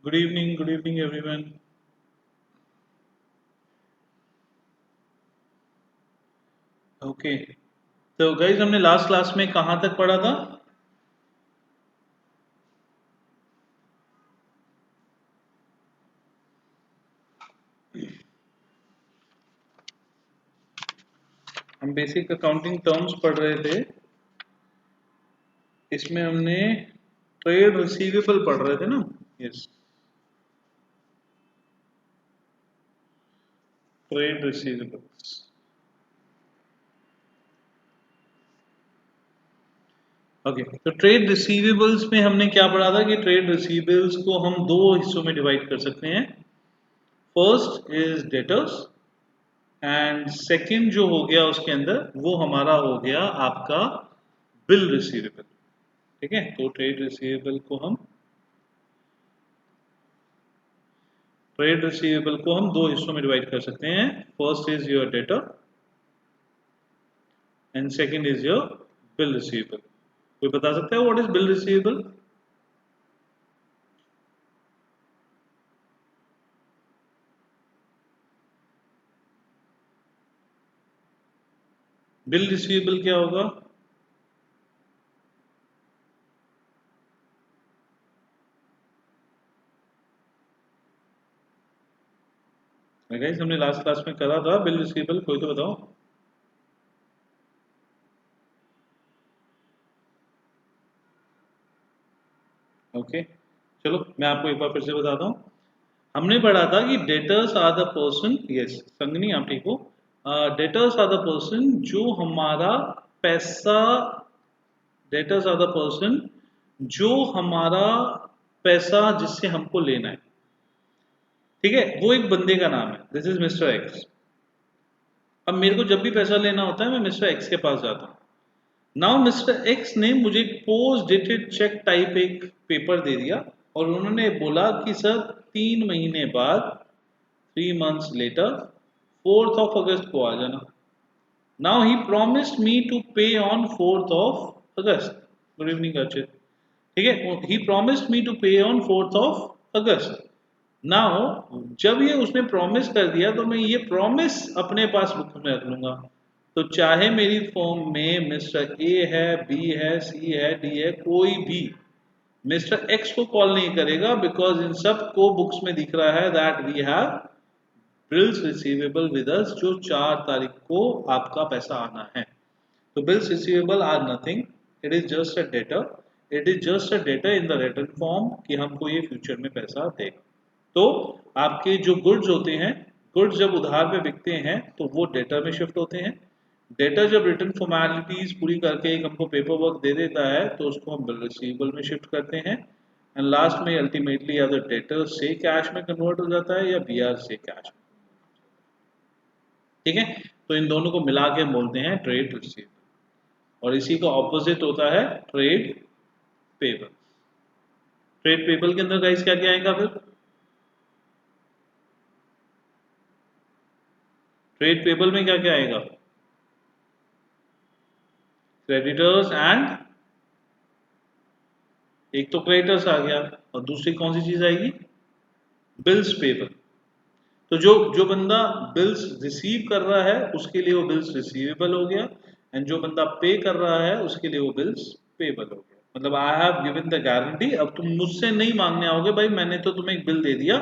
Good evening everyone. Okay, तो guys हमने last class में कहाँ तक पढ़ा था? हम बेसिक अकाउंटिंग टर्म्स पढ़ रहे थे। इसमें हमने ट्रेड रिसीवेबल पढ़ रहे थे ना? Yes, trade receivables. ओके, तो ट्रेड रिसीवेबल्स में हमने क्या पढ़ा था कि ट्रेड रिसीवेबल्स को हम दो हिस्सों में डिवाइड कर सकते हैं। First is debtors and second जो हो गया उसके अंदर वो हमारा हो गया आपका बिल रिसीवेबल। ठीक है, तो ट्रेड रिसीवेबल को हम ट्रेड रिसीवेबल को हम दो हिस्सों में डिवाइड कर सकते हैं। First is your debtor and second is your bill receivable. कोई बता सकता है what is bill receivable? Bill receivable क्या होगा? गाइस हमने लास्ट क्लास में करा था बिल रिसीवेबल, कोई तो बताओ। ओके, चलो मैं आपको एक बार फिर से बताता हूँ। हमने पढ़ा था कि debtors are the person, yes Sangini आप ठीक हो। डेटर्स आर द पर्सन जो हमारा पैसा, डेटर्स आर द पर्सन जो हमारा पैसा जिससे हमको लेना है। ठीक है, वो एक बंदे का नाम है, दिस इज मिस्टर एक्स। अब मेरे को जब भी पैसा लेना होता है मैं मिस्टर एक्स के पास जाता हूँ। नाउ मिस्टर एक्स ने मुझे पोस्ट डेटेड चेक टाइप एक पेपर दे दिया और उन्होंने बोला कि सर 3 महीने बाद, 3 months letter, 4th of August को आ जाना। Now he promised me to pay on 4th of August। Good evening Archit. ठीक है, he promised me to pay on 4th of August। Now जब ये उसने प्रॉमिस कर दिया तो मैं ये प्रॉमिस अपने पास बुक में रख लूंगा। तो चाहे मेरी फॉर्म में मिस्टर ए है, बी है, सी है, डी है, कोई भी मिस्टर एक्स को कॉल नहीं करेगा, बिकॉज इन सब को बुक्स में दिख रहा है that we have bills receivable with us, जो 4 तारीख को आपका पैसा आना है। तो bills receivable are nothing, it is just a debtor. It is just a debtor in the written form कि हमको ये फ्यूचर में पैसा देगा। तो आपके जो गुड्स होते हैं, गुड्स जब उधार पे बिकते हैं तो वो डेटर में शिफ्ट होते हैं। डेटर जब रिटर्न फॉर्मेलिटीज पूरी करके एक हमको पेपर वर्क दे देता है तो उसको हम बिल रिसीवेबल में शिफ्ट करते हैं। एंड लास्ट में अल्टीमेटली या तो डेटर से कैश में कन्वर्ट हो जाता है या बीआर से कैश में। ठीक है, तो इन दोनों को मिला के बोलते हैं ट्रेड रिसीवेबल और इसी का ऑपोजिट होता है ट्रेड पेबल। ट्रेड पेबल के अंदर गाइस क्या क्या आएगा फिर? ट्रेड पेबल में क्या क्या आएगा? क्रेडिटर्स एंड, एक तो क्रेडिटर्स आ गया और दूसरी कौन सी चीज आएगी? Bills payable. तो जो जो बंदा बिल्स रिसीव कर रहा है उसके लिए वो बिल्स रिसीवेबल हो गया, एंड जो बंदा पे कर रहा है उसके लिए वो बिल्स पेबल हो गया। मतलब I have given the guarantee, अब तुम मुझसे नहीं मांगने आओगे भाई, मैंने तो तुम्हें एक बिल दे दिया,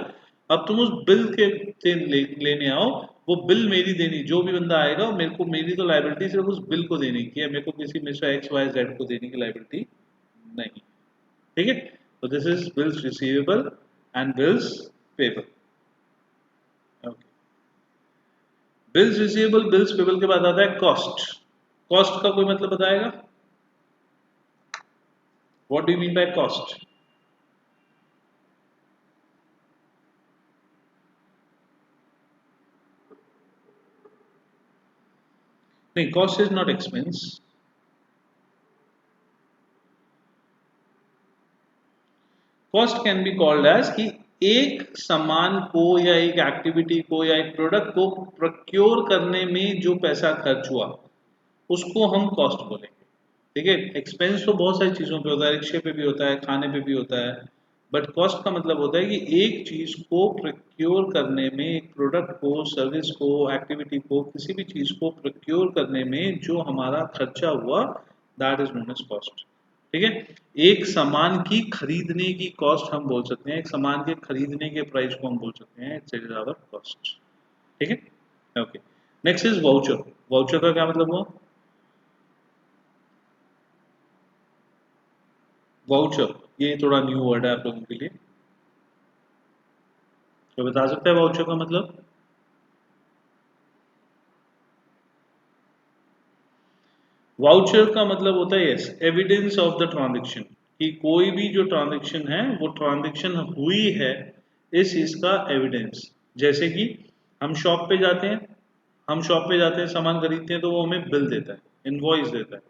अब तुम उस बिल के से लेने आओ। वो बिल मेरी देनी, जो भी बंदा आएगा मेरे को, मेरी तो लाइबिलिटी सिर्फ उस बिल को देने की है, मेरे को किसी मिस्टर एक्स वाई जेड को देने की लाइबिलिटी नहीं। ठीक है, तो this is bills receivable and bills payable. Bills receivable, bills payable के बाद आता है कॉस्ट। कॉस्ट का कोई मतलब बताएगा? What do you mean by cost? नहीं, cost is not expense. Cost can be called as कि एक सामान को या एक एक्टिविटी को या एक प्रोडक्ट को प्रोक्योर करने में जो पैसा खर्च हुआ उसको हम कॉस्ट बोलेंगे। ठीक है, एक्सपेंस तो बहुत सारी चीजों पे होता है, रिक्शे पे भी होता है, खाने पे भी होता है, बट कॉस्ट का मतलब होता है कि एक चीज को प्रोक्योर करने में, एक प्रोडक्ट को, सर्विस को, एक्टिविटी को, किसी भी चीज को प्रोक्योर करने में जो हमारा खर्चा हुआ, that is known as cost. ठीक है, एक सामान की खरीदने की कॉस्ट हम बोल सकते हैं, एक सामान के खरीदने के प्राइस को हम बोल सकते हैं इट्स इज आवर कॉस्ट। ठीक है, okay. Next is voucher. Voucher का क्या मतलब हुआ? वाउचर ये थोड़ा न्यू वर्ड है आप लोगों के लिए, तो बता सकते हैं वाउचर का मतलब? वाउचर का मतलब होता है yes, evidence of the transaction, कि कोई भी जो ट्रांजेक्शन है वो ट्रांजेक्शन हुई है, इस चीज का एविडेंस। जैसे कि हम शॉप पे जाते हैं, हम शॉप पे जाते हैं सामान खरीदते हैं तो वो हमें बिल देता है, इनवॉइस देता है।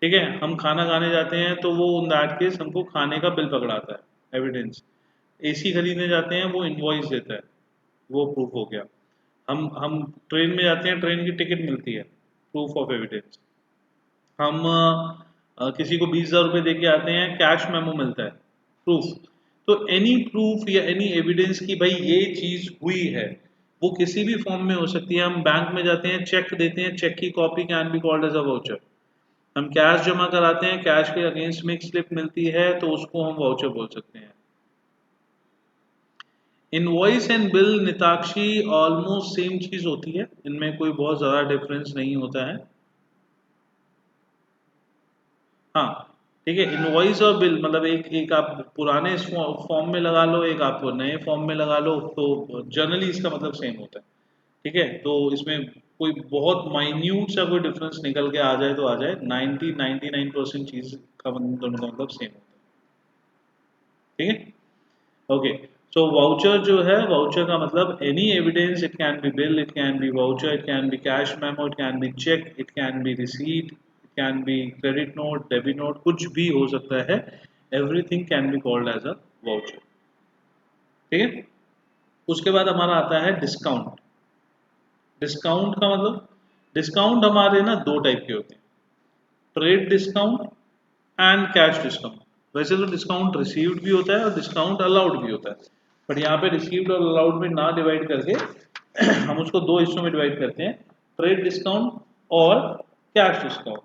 ठीक है, हम खाना खाने जाते हैं तो वो इन दैट केस हमको खाने का बिल पकड़ाता है, एविडेंस। एसी खरीदने जाते हैं वो इनवॉइस देता है, वो प्रूफ हो गया। हम ट्रेन में जाते हैं, ट्रेन की टिकट मिलती है, प्रूफ ऑफ एविडेंस। हम किसी को 20,000 रुपये दे के आते हैं, कैश मेमो मिलता है, प्रूफ। तो एनी प्रूफ या एनी एविडेंस कि भाई ये चीज हुई है, वो किसी भी फॉर्म में हो सकती है। हम बैंक में जाते हैं, चेक देते हैं, चेक की copy can be called as a voucher. हम कैश जमा कराते हैं, कैश के अगेंस्ट में एक स्लिप मिलती है, तो उसको हम वाउचर बोल सकते हैं। Invoice and bill Nitakshi almost same चीज होती है, इनमें कोई बहुत ज्यादा डिफरेंस नहीं होता है। हाँ, ठीक है, इनवॉइस और बिल मतलब एक एक आप पुराने फॉर्म में लगा लो, एक आप नए फॉर्म में लगा लो, तो जनरली इसका मतलब सेम होता है। ठीक है, तो इसमें कोई बहुत माइन्यूट सा कोई डिफरेंस निकल के आ जाए तो आ जाए, 99% चीज का दोनों का मतलब सेम होता है। ठीक है, ओके। सो वाउचर जो है, वाउचर का मतलब any evidence, it can be bill, it can be voucher, it can be cash memo, it can be check, it can be receipt, it can be credit note, debit note, कुछ भी हो सकता है। Everything can be called as a voucher. ठीक है, उसके बाद हमारा आता है डिस्काउंट। डिस्काउंट का मतलब, डिस्काउंट हमारे ना दो टाइप के होते हैं, trade discount and cash discount. वैसे तो डिस्काउंट रिसीव्ड भी होता है और डिस्काउंट अलाउड भी होता है, बट यहाँ पे रिसीव्ड और अलाउड में ना डिवाइड करके हम उसको दो हिस्सों में डिवाइड करते हैं, ट्रेड डिस्काउंट और कैश डिस्काउंट।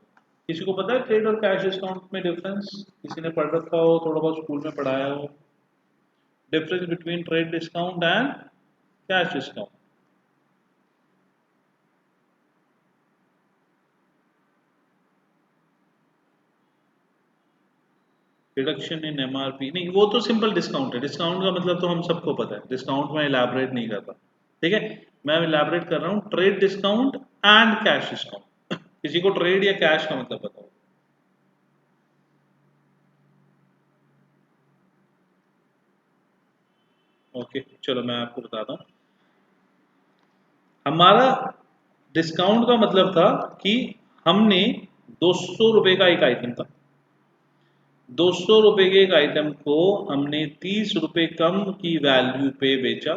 किसी को पता है ट्रेड और कैश डिस्काउंट में डिफरेंस? किसी ने पढ़ रखा हो, थोड़ा बहुत स्कूल में पढ़ाया हो, difference between trade discount and cash discount? Reduction in MRP नहीं, वो तो सिंपल डिस्काउंट है। डिस्काउंट का मतलब तो हम सबको पता है, डिस्काउंट में इलाबरेट नहीं करता। ठीक है, मैं इलाबरेट कर रहा हूँ trade discount and cash discount. किसी को ट्रेड या कैश का मतलब बताओ? ओके, चलो मैं आपको बताता हूँ। हमारा डिस्काउंट का मतलब था कि हमने 200 रुपए का एक आइटम था, 200 रुपए के एक आइटम को हमने 30 रुपए कम की वैल्यू पे बेचा,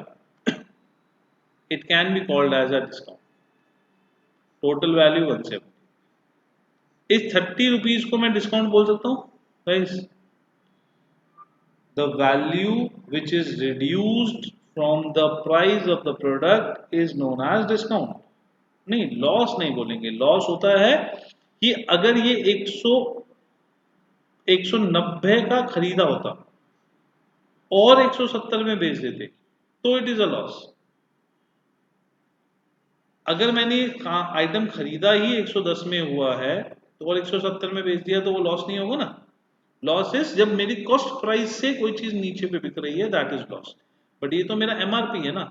it can be called as a discount. Total value 170, इस 30 रुपीज को मैं डिस्काउंट बोल सकता हूँ guys? The value which is reduced from the price of the product is known as discount. नहीं, लॉस नहीं बोलेंगे। लॉस होता है कि अगर ये 190 का खरीदा होता और 170 में बेच देते तो इट इज अ लॉस। अगर मैंने आइटम खरीदा ही 110 में हुआ है तो और 170 में बेच दिया तो वो लॉस नहीं होगा ना। लॉस इज जब मेरी कॉस्ट प्राइस से कोई चीज नीचे पे बिक रही है, दैट इज लॉस। बट ये तो मेरा एमआरपी है ना,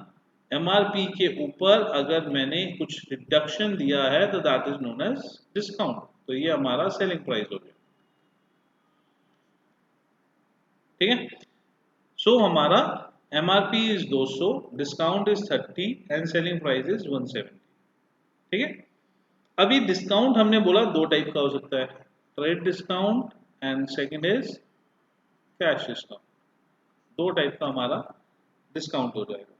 एमआरपी के ऊपर अगर मैंने कुछ रिडक्शन दिया है तो that is known as discount. तो ये हमारा सेलिंग प्राइस हो गया। ठीक है, सो हमारा MRP is 200, discount is 30 and selling price is 170। ठीक है, अभी डिस्काउंट हमने बोला दो टाइप का हो सकता है, trade discount and second is cash discount. दो टाइप का हमारा डिस्काउंट हो जाएगा।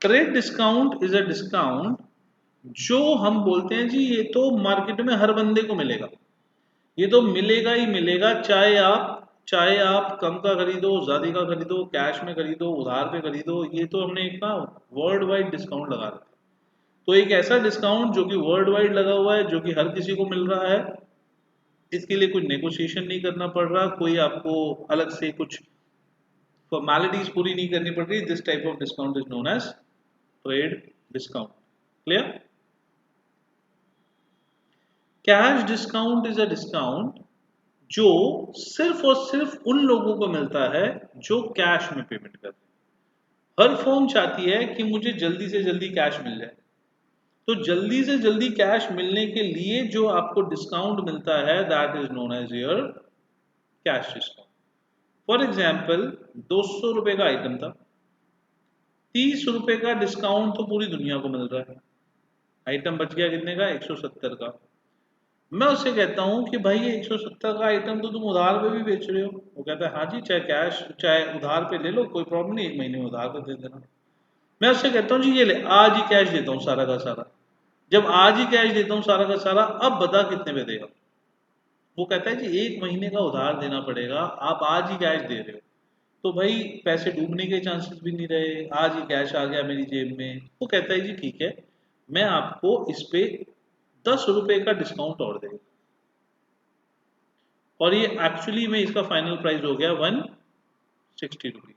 Trade discount is a discount जो हम बोलते हैं जी ये तो मार्केट में हर बंदे को मिलेगा, ये तो मिलेगा ही मिलेगा, चाहे आप चाहे आप कम का खरीदो, ज्यादा का खरीदो, कैश में खरीदो, उधार पे खरीदो, ये तो हमने एक ना वर्ल्ड वाइड डिस्काउंट लगा रखा है। तो एक ऐसा डिस्काउंट जो कि वर्ल्ड वाइड लगा हुआ है, जो कि हर किसी को मिल रहा है, इसके लिए कोई नेगोशिएशन नहीं करना पड़ रहा, कोई आपको अलग से कुछ फॉर्मेलिटीज पूरी नहीं करनी पड़ रही। This type of discount is known as trade discount. Clear? Cash discount is a discount जो सिर्फ और सिर्फ उन लोगों को मिलता है जो कैश में पेमेंट करते हैं। हर फर्म चाहती है कि मुझे जल्दी से जल्दी कैश मिल जाए, तो जल्दी से जल्दी कैश मिलने के लिए जो आपको डिस्काउंट मिलता है, that is known as your cash discount. For example, 200 रुपए का आइटम था, 30 रुपए का डिस्काउंट तो पूरी दुनिया को मिल रहा है, आइटम बच गया कितने का? 170 का। मैं उससे कहता हूँ कि भाई ये 170 का आइटम तो तुम उधार पे भी बेच रहे हो। वो कहता है हाँ जी, चाहे कैश चाहे उधार पे ले लो, कोई प्रॉब्लम नहीं, 1 महीने में उधार पे दे देना। मैं उससे कहता हूँ जी ये ले, आज ही कैश देता हूँ सारा का सारा। जब आज ही कैश देता हूँ सारा का सारा, अब बता कितने में देगा? वो कहता है जी 1 महीने का उधार देना पड़ेगा, आप आज ही कैश दे रहे हो। तो भाई पैसे डूबने के चांसेस भी नहीं रहे, आज ही कैश आ गया मेरी जेब में। वो कहता है जी ठीक है, मैं आपको इस पे 10 रुपए का डिस्काउंट और देगा। और ये एक्चुअली में इसका फाइनल प्राइस हो गया 160 रुपीज।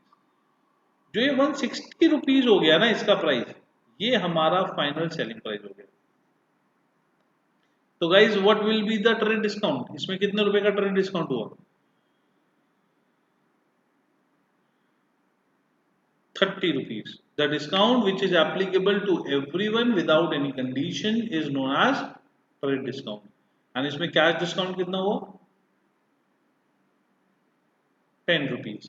जो ये 160 रुपीज हो गया ना इसका प्राइस, ये हमारा फाइनल सेलिंग प्राइस हो गया। तो guys what will be the trade discount? इसमें कितने रुपए का ट्रेड डिस्काउंट हुआ? 30 rupees. The discount which is applicable to everyone without any condition is known as trade discount. And इसमें कैश डिस्काउंट कितना हुआ? 10 rupees.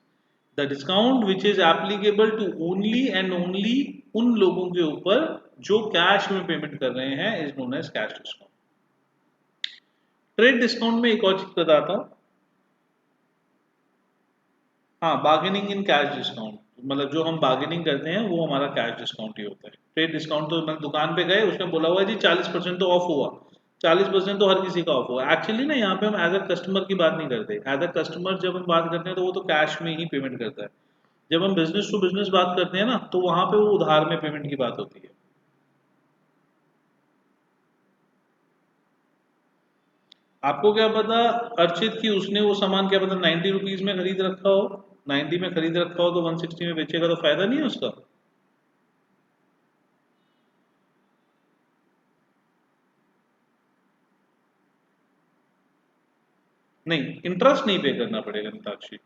The discount which is applicable to only and only उन लोगों के ऊपर जो cash में पेमेंट कर रहे हैं is known as cash discount. Trade discount में एक और चीज बताता हूं। हाँ, बार्गेनिंग इन कैश डिस्काउंट, मतलब जो हम बार्गेनिंग करते हैं वो हमारा कैश डिस्काउंट ही होता है। ट्रेड डिस्काउंट तो मतलब दुकान पे गए, उसमें बोला हुआ है जी 40% तो ऑफ हुआ, 40% तो हर किसी का ऑफ हुआ। एक्चुअली ना यहाँ पे हम एज अ कस्टमर की बात नहीं करते। एज अ कस्टमर जब हम बात करते हैं तो वो तो कैश में ही पेमेंट करता है। जब हम बिजनेस टू बिजनेस बात करते हैं ना, तो वहां पे वो उधार में पेमेंट की बात होती है। आपको क्या पता अर्चित की उसने वो सामान क्या पता 90 रुपीज में खरीद रखा हो, 90 में खरीद रखा हो तो 160 में बेचेगा, तो फायदा नहीं है उसका। नहीं, इंटरेस्ट नहीं पे करना पड़ेगा निताक्षी।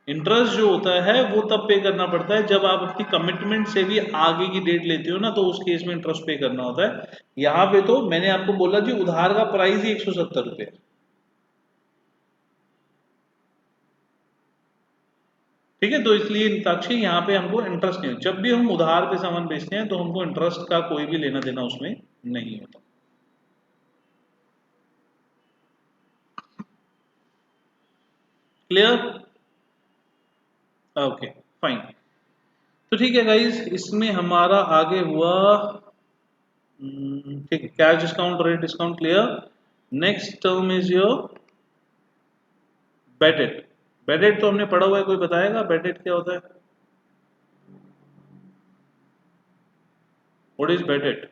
इंटरेस्ट जो होता है वो तब पे करना पड़ता है जब आप अपनी कमिटमेंट से भी आगे की डेट लेते हो ना, तो उस केस में इंटरेस्ट पे करना होता है। यहाँ पे तो मैंने आपको बोला जी उधार का प्राइस ही 170 रुपये है। ठीक है, तो इसलिए निताक्षी यहाँ पे हमको इंटरेस्ट नहीं, जब भी हम उधार पे सामान बेचते हैं तो हमको इंटरेस्ट का कोई भी लेना देना उसमें नहीं होता। क्लियर? Okay, fine. तो ठीक है गाइज, इसमें हमारा आगे हुआ ठीक है, cash discount, rate discount, clear. Next term is your bedded. Bedded तो हमने पढ़ा हुआ है, कोई बताएगा बेडेड क्या होता है? What is bedded?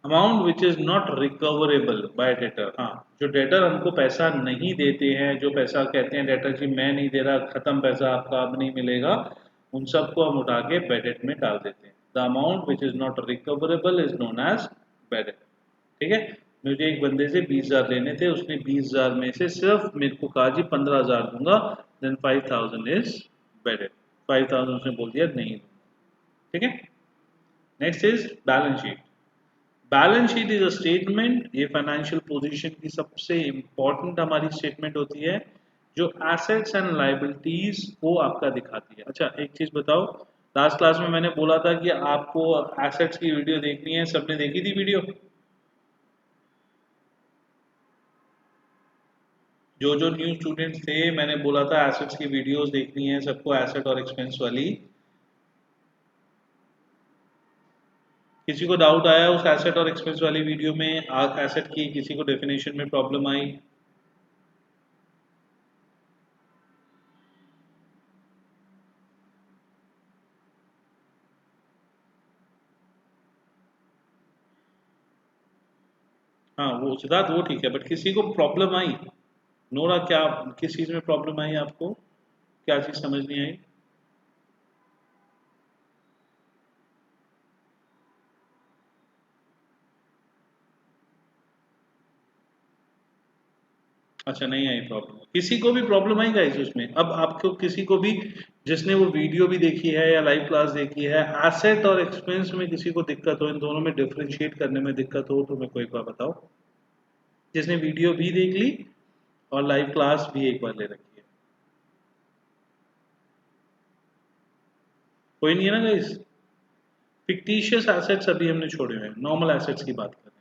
Amount which is not recoverable bye debtor. हाँ, जो डेटर हमको पैसा नहीं देते हैं, जो पैसा कहते हैं डेटर जी मैं नहीं दे रहा, खत्म पैसा आपका, अब नहीं मिलेगा, उन सबको हम उठा के बेडेट में डाल देते हैं। The amount which is not recoverable is known as bad debt. ठीक है, मुझे एक बंदे से 20,000 लेने थे, उसने 20,000 में से सिर्फ मेरे को कहा जी 15,000 दूंगा, देन 5,000 इज बेडेट। 5,000 उसने बोल दिया नहीं दूंगा। ठीक है, next is balance sheet. Balance sheet is a statement, ये फाइनेंशियल पोजीशन की सबसे इंपॉर्टेंट हमारी स्टेटमेंट होती है, जो एसेट्स एंड लाइबिलिटीज को आपका दिखाती है। अच्छा एक चीज बताओ, लास्ट क्लास में मैंने बोला था कि आपको एसेट्स की वीडियो देखनी है, सबने देखी थी वीडियो? जो न्यू स्टूडेंट्स थे, मैंने बोला था एसेट्स की वीडियोस देखनी है सबको, एसेट और एक्सपेंस वाली। किसी को डाउट आया उस एसेट और एक्सपेंस वाली वीडियो में? एसेट की किसी को डेफिनेशन में प्रॉब्लम आई? हाँ वो सिद्धार्थ वो ठीक है, बट किसी को प्रॉब्लम आई? नोरा क्या, किस चीज में प्रॉब्लम आई आपको? क्या चीज समझ नहीं आई? अच्छा नहीं आई प्रॉब्लम, किसी को भी प्रॉब्लम आई गाइस उसमें? अब आपको किसी को भी जिसने वो वीडियो भी देखी है या लाइव क्लास देखी है, एसेट और एक्सपेंस में किसी को दिक्कत हो, इन दोनों में डिफरेंशिएट करने में दिक्कत हो तो मेरे को एक बार बताओ, जिसने वीडियो भी देख ली और लाइव क्लास भी एक बार ले रखी है। कोई नहीं है ना गाइस? फिक्टिशियस एसेट्स अभी हमने छोड़े हुए हैं, नॉर्मल एसेट्स की बात कर रहे हैं।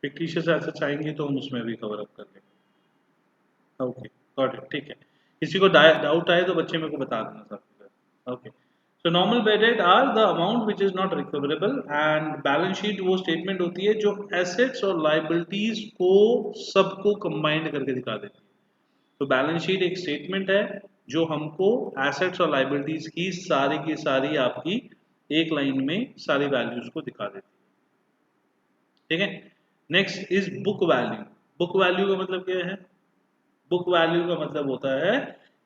फिक्टिशियस एसेट्स आएंगे तो हम उसमें भी कवर अप कर लेंगे। ओके गॉट इट, ठीक है। किसी को डाउट आए तो बच्चे मेरे को बता देना सब। Okay, so normal bad debt are the amount which is not recoverable, and balance sheet वो स्टेटमेंट होती है जो एसेट्स और लाइबिलिटीज को सबको कंबाइंड करके दिखा देती है। तो बैलेंस शीट एक स्टेटमेंट है जो हमको एसेट्स और लाइबिलिटीज की सारी आपकी एक लाइन में सारी वैल्यूज को दिखा देती है, ठीक है। Next is book value. Book value का मतलब क्या है? बुक वैल्यू का मतलब होता है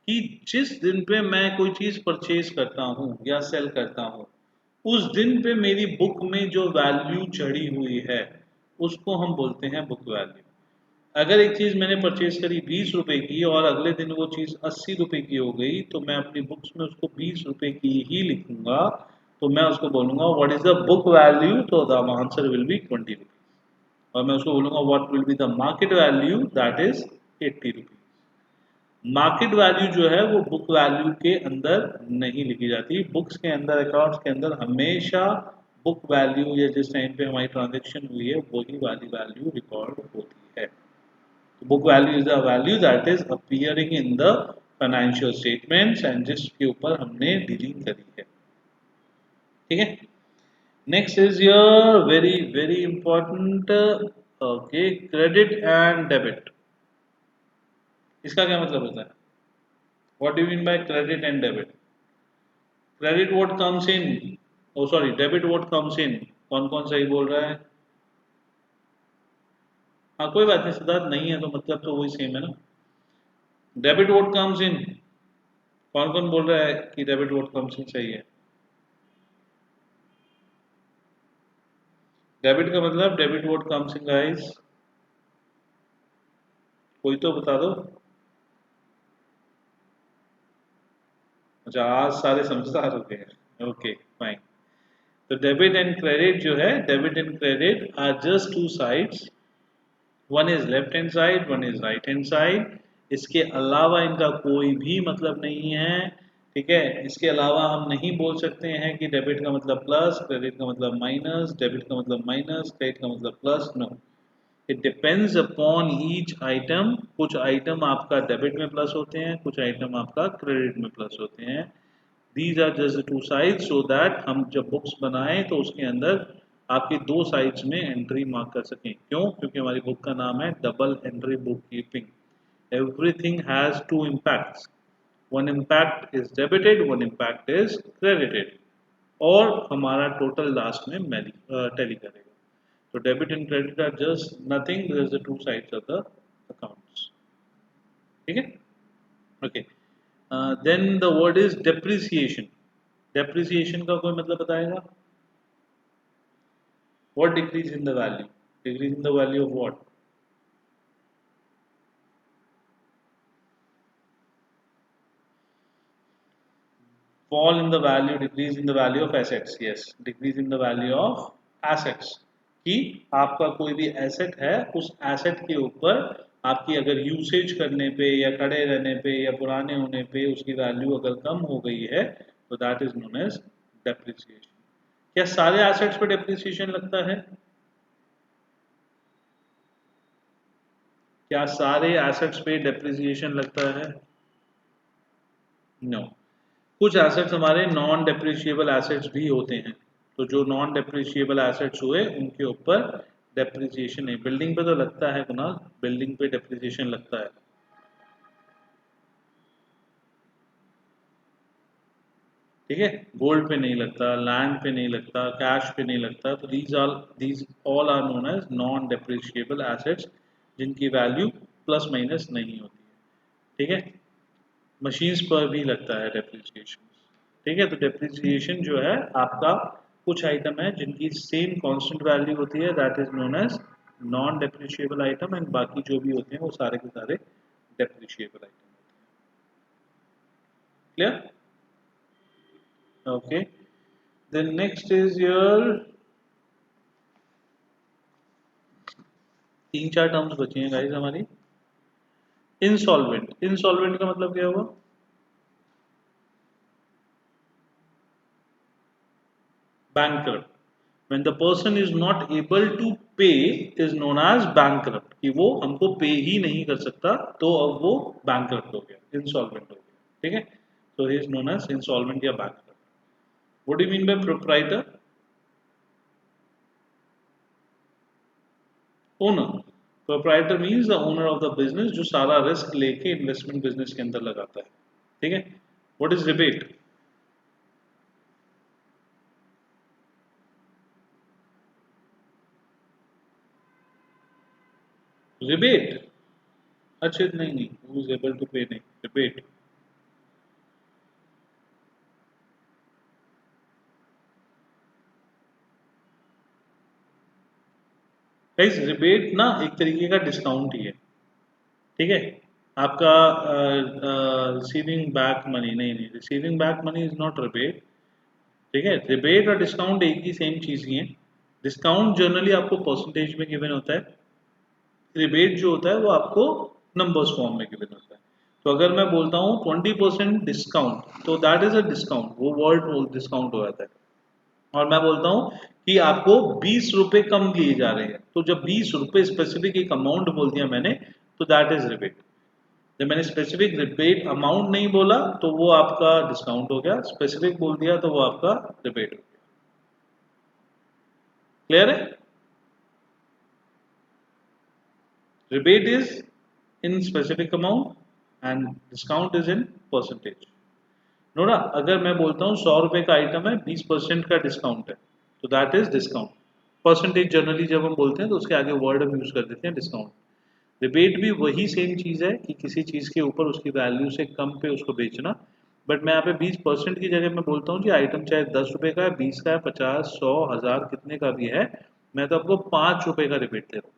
कि जिस दिन पे मैं कोई चीज परचेज करता हूं या सेल करता हूं, उस दिन पे मेरी बुक में जो वैल्यू चढ़ी हुई है उसको हम बोलते हैं बुक वैल्यू। अगर एक चीज मैंने परचेज करी 20 रुपए की और अगले दिन वो चीज 80 रुपए की हो गई, तो मैं अपनी बुक्स में उसको 20 रुपए की ही लिखूंगा। तो मैं उसको बोलूंगा what is the book value, तो the answer will be 20 rupees. और मैं उसको बोलूंगा what will be the market value, that is 80 rupees. Market value जो है वो बुक वैल्यू के अंदर नहीं लिखी जाती। बुक्स के अंदर, अकाउंट्स के अंदर हमेशा बुक वैल्यू या जिस टाइम पे हमारी ट्रांजेक्शन हुई है वही वाली वैल्यू रिकॉर्ड होती है। तो book value is the value that is appearing in the financial statements and जिसके ऊपर हमने डीलिंग करी है, ठीक है। Next is your very very important, okay, credit and debit. इसका क्या मतलब होता है? What do you mean by credit and debit? Credit what comes in, oh sorry, debit what comes in. कौन कौन सही बोल रहा है? हाँ कोई बात नहीं सिद्धार्थ, नहीं है तो मतलब तो वही सेम है ना। डेबिट व्हाट कम्स इन, कौन कौन बोल रहा है कि डेबिट व्हाट कम्स इन सही है? डेबिट का मतलब debit what comes in guys, कोई तो बता दो। अच्छा आज सारे समझदार हो गए हैं, ओके फाइन। तो डेबिट एंड क्रेडिट जो है, debit and credit are just two sides, one is left hand side, one is right hand side. इसके अलावा इनका कोई भी मतलब नहीं है, ठीक है। इसके अलावा हम नहीं बोल सकते हैं कि डेबिट का मतलब प्लस, क्रेडिट का मतलब माइनस, डेबिट का मतलब माइनस, क्रेडिट का मतलब plus, no. It depends upon each item. कुछ आइटम आपका डेबिट में प्लस होते हैं, कुछ आइटम आपका क्रेडिट में प्लस होते हैं। These are just two sides, so that हम जब बुक्स बनाएं तो उसके अंदर आपकी दो साइड्स में एंट्री मार्क कर सकें। क्यों? क्योंकि हमारी बुक का नाम है double entry book keeping. Everything has two impacts, one impact is debited, one impact is credited, और हमारा टोटल लास्ट में टैली करेगा। तो debit and credit are just nothing, this the two sides of the accounts, ठीक है। Okay, then the word is depreciation. Depreciation का कोई मतलब बताएगा? What decrease in the value? Decrease in the value of what? Fall in the value, decrease in the value of assets. Yes, decrease in the value of assets. कि आपका कोई भी asset है, उस एसेट के ऊपर आपकी अगर यूसेज करने पे या खड़े रहने पे या पुराने होने पे उसकी वैल्यू अगर कम हो गई है तो that is known as depreciation. क्या सारे एसेट्स पे डेप्रिसिएशन लगता है? क्या सारे एसेट्स पे डेप्रिसिएशन लगता है? नो। कुछ एसेट्स हमारे नॉन डेप्रिशिएबल एसेट्स भी होते हैं, तो जो नॉन डेप्रिशिएबल एसेट्स हुए उनके ऊपर डेप्रिसिएशन नहीं। बिल्डिंग पे तो लगता है कुणाल, बिल्डिंग पे डेप्रिसिएशन लगता है। ठीक है, गोल्ड पे नहीं लगता, लैंड पे नहीं लगता, कैश पे नहीं लगता, तो these all are known as non depreciable assets, जिनकी वैल्यू प्लस माइनस नहीं होती है। ठीक है, मशीन्स पर भी लगता है डेप्रिसिएशन। ठीक है, तो डेप्रिसिएशन जो है आपका, कुछ आइटम है जिनकी सेम कांस्टेंट वैल्यू होती है, that is known as non depreciable item, and बाकी जो भी होते हैं वो सारे के सारे डेप्रिशिएबल आइटम होते हैं। Clear? Okay, then next is your, तीन चार टर्म्स बची हैं गाइस हमारी। इंसॉल्वेंट, इंसॉल्वेंट का मतलब क्या हुआ? bankrupt, when the person is not able to pay is known as bankrupt, कि वो हमको पे ही नहीं कर सकता, तो अब वो bankrupt हो गया, insolvent हो गया। ठीक है, so he is known as insolvent या bankrupt. What do you mean by proprietor? Owner. Proprietor means the owner of the business, जो सारा रिस्क लेके इन्वेस्टमेंट बिजनेस के अंदर लगाता है। ठीक है, what is rebate? रिबेट, अच्छा नहीं नहीं, who is able to pay नहीं, रिबेट। गाइस रिबेट ना एक तरीके का डिस्काउंट ही है। ठीक है, आपका रिसीविंग बैक मनी, नहीं नहीं, receiving back money is not rebate. ठीक है, रिबेट और डिस्काउंट एक ही सेम चीज ही है। डिस्काउंट जनरली आपको परसेंटेज में गिवन होता है, रिबेट जो होता है वो आपको नंबर्स फॉर्म में गिवन होता है। तो अगर मैं बोलता हूँ 20% डिस्काउंट, तो दैट इज अ डिस्काउंट, वो वर्ड डिस्काउंट हो जाता है। और मैं बोलता हूँ कि आपको 20 रुपए कम लिए जा रहे हैं, तो जब 20 रुपए स्पेसिफिक एक अमाउंट बोल दिया मैंने, तो दैट इज रिबेट। जब मैंने स्पेसिफिक रिबेट अमाउंट नहीं बोला तो वो आपका डिस्काउंट हो गया, स्पेसिफिक बोल दिया तो वो आपका रिबेट हो गया। क्लियर है? Rebate is in specific amount and discount is in percentage. Nora, अगर मैं बोलता हूँ 100 रुपए का आइटम है, 20% का डिस्काउंट है, तो that is discount. Percentage generally जब हम बोलते हैं तो उसके आगे वर्ड हम यूज कर देते हैं डिस्काउंट। रिबेट भी वही सेम चीज है कि किसी चीज के ऊपर उसकी वैल्यू से कम पे उसको बेचना। बट मैं यहाँ पे 20% की जगह मैं बोलता हूँ कि आइटम चाहे 10 रुपए का है, 20 का है, 50, 100, 1000 कितने का भी है, मैं तो आपको 5 रुपए का रिबेट दे रहा हूँ।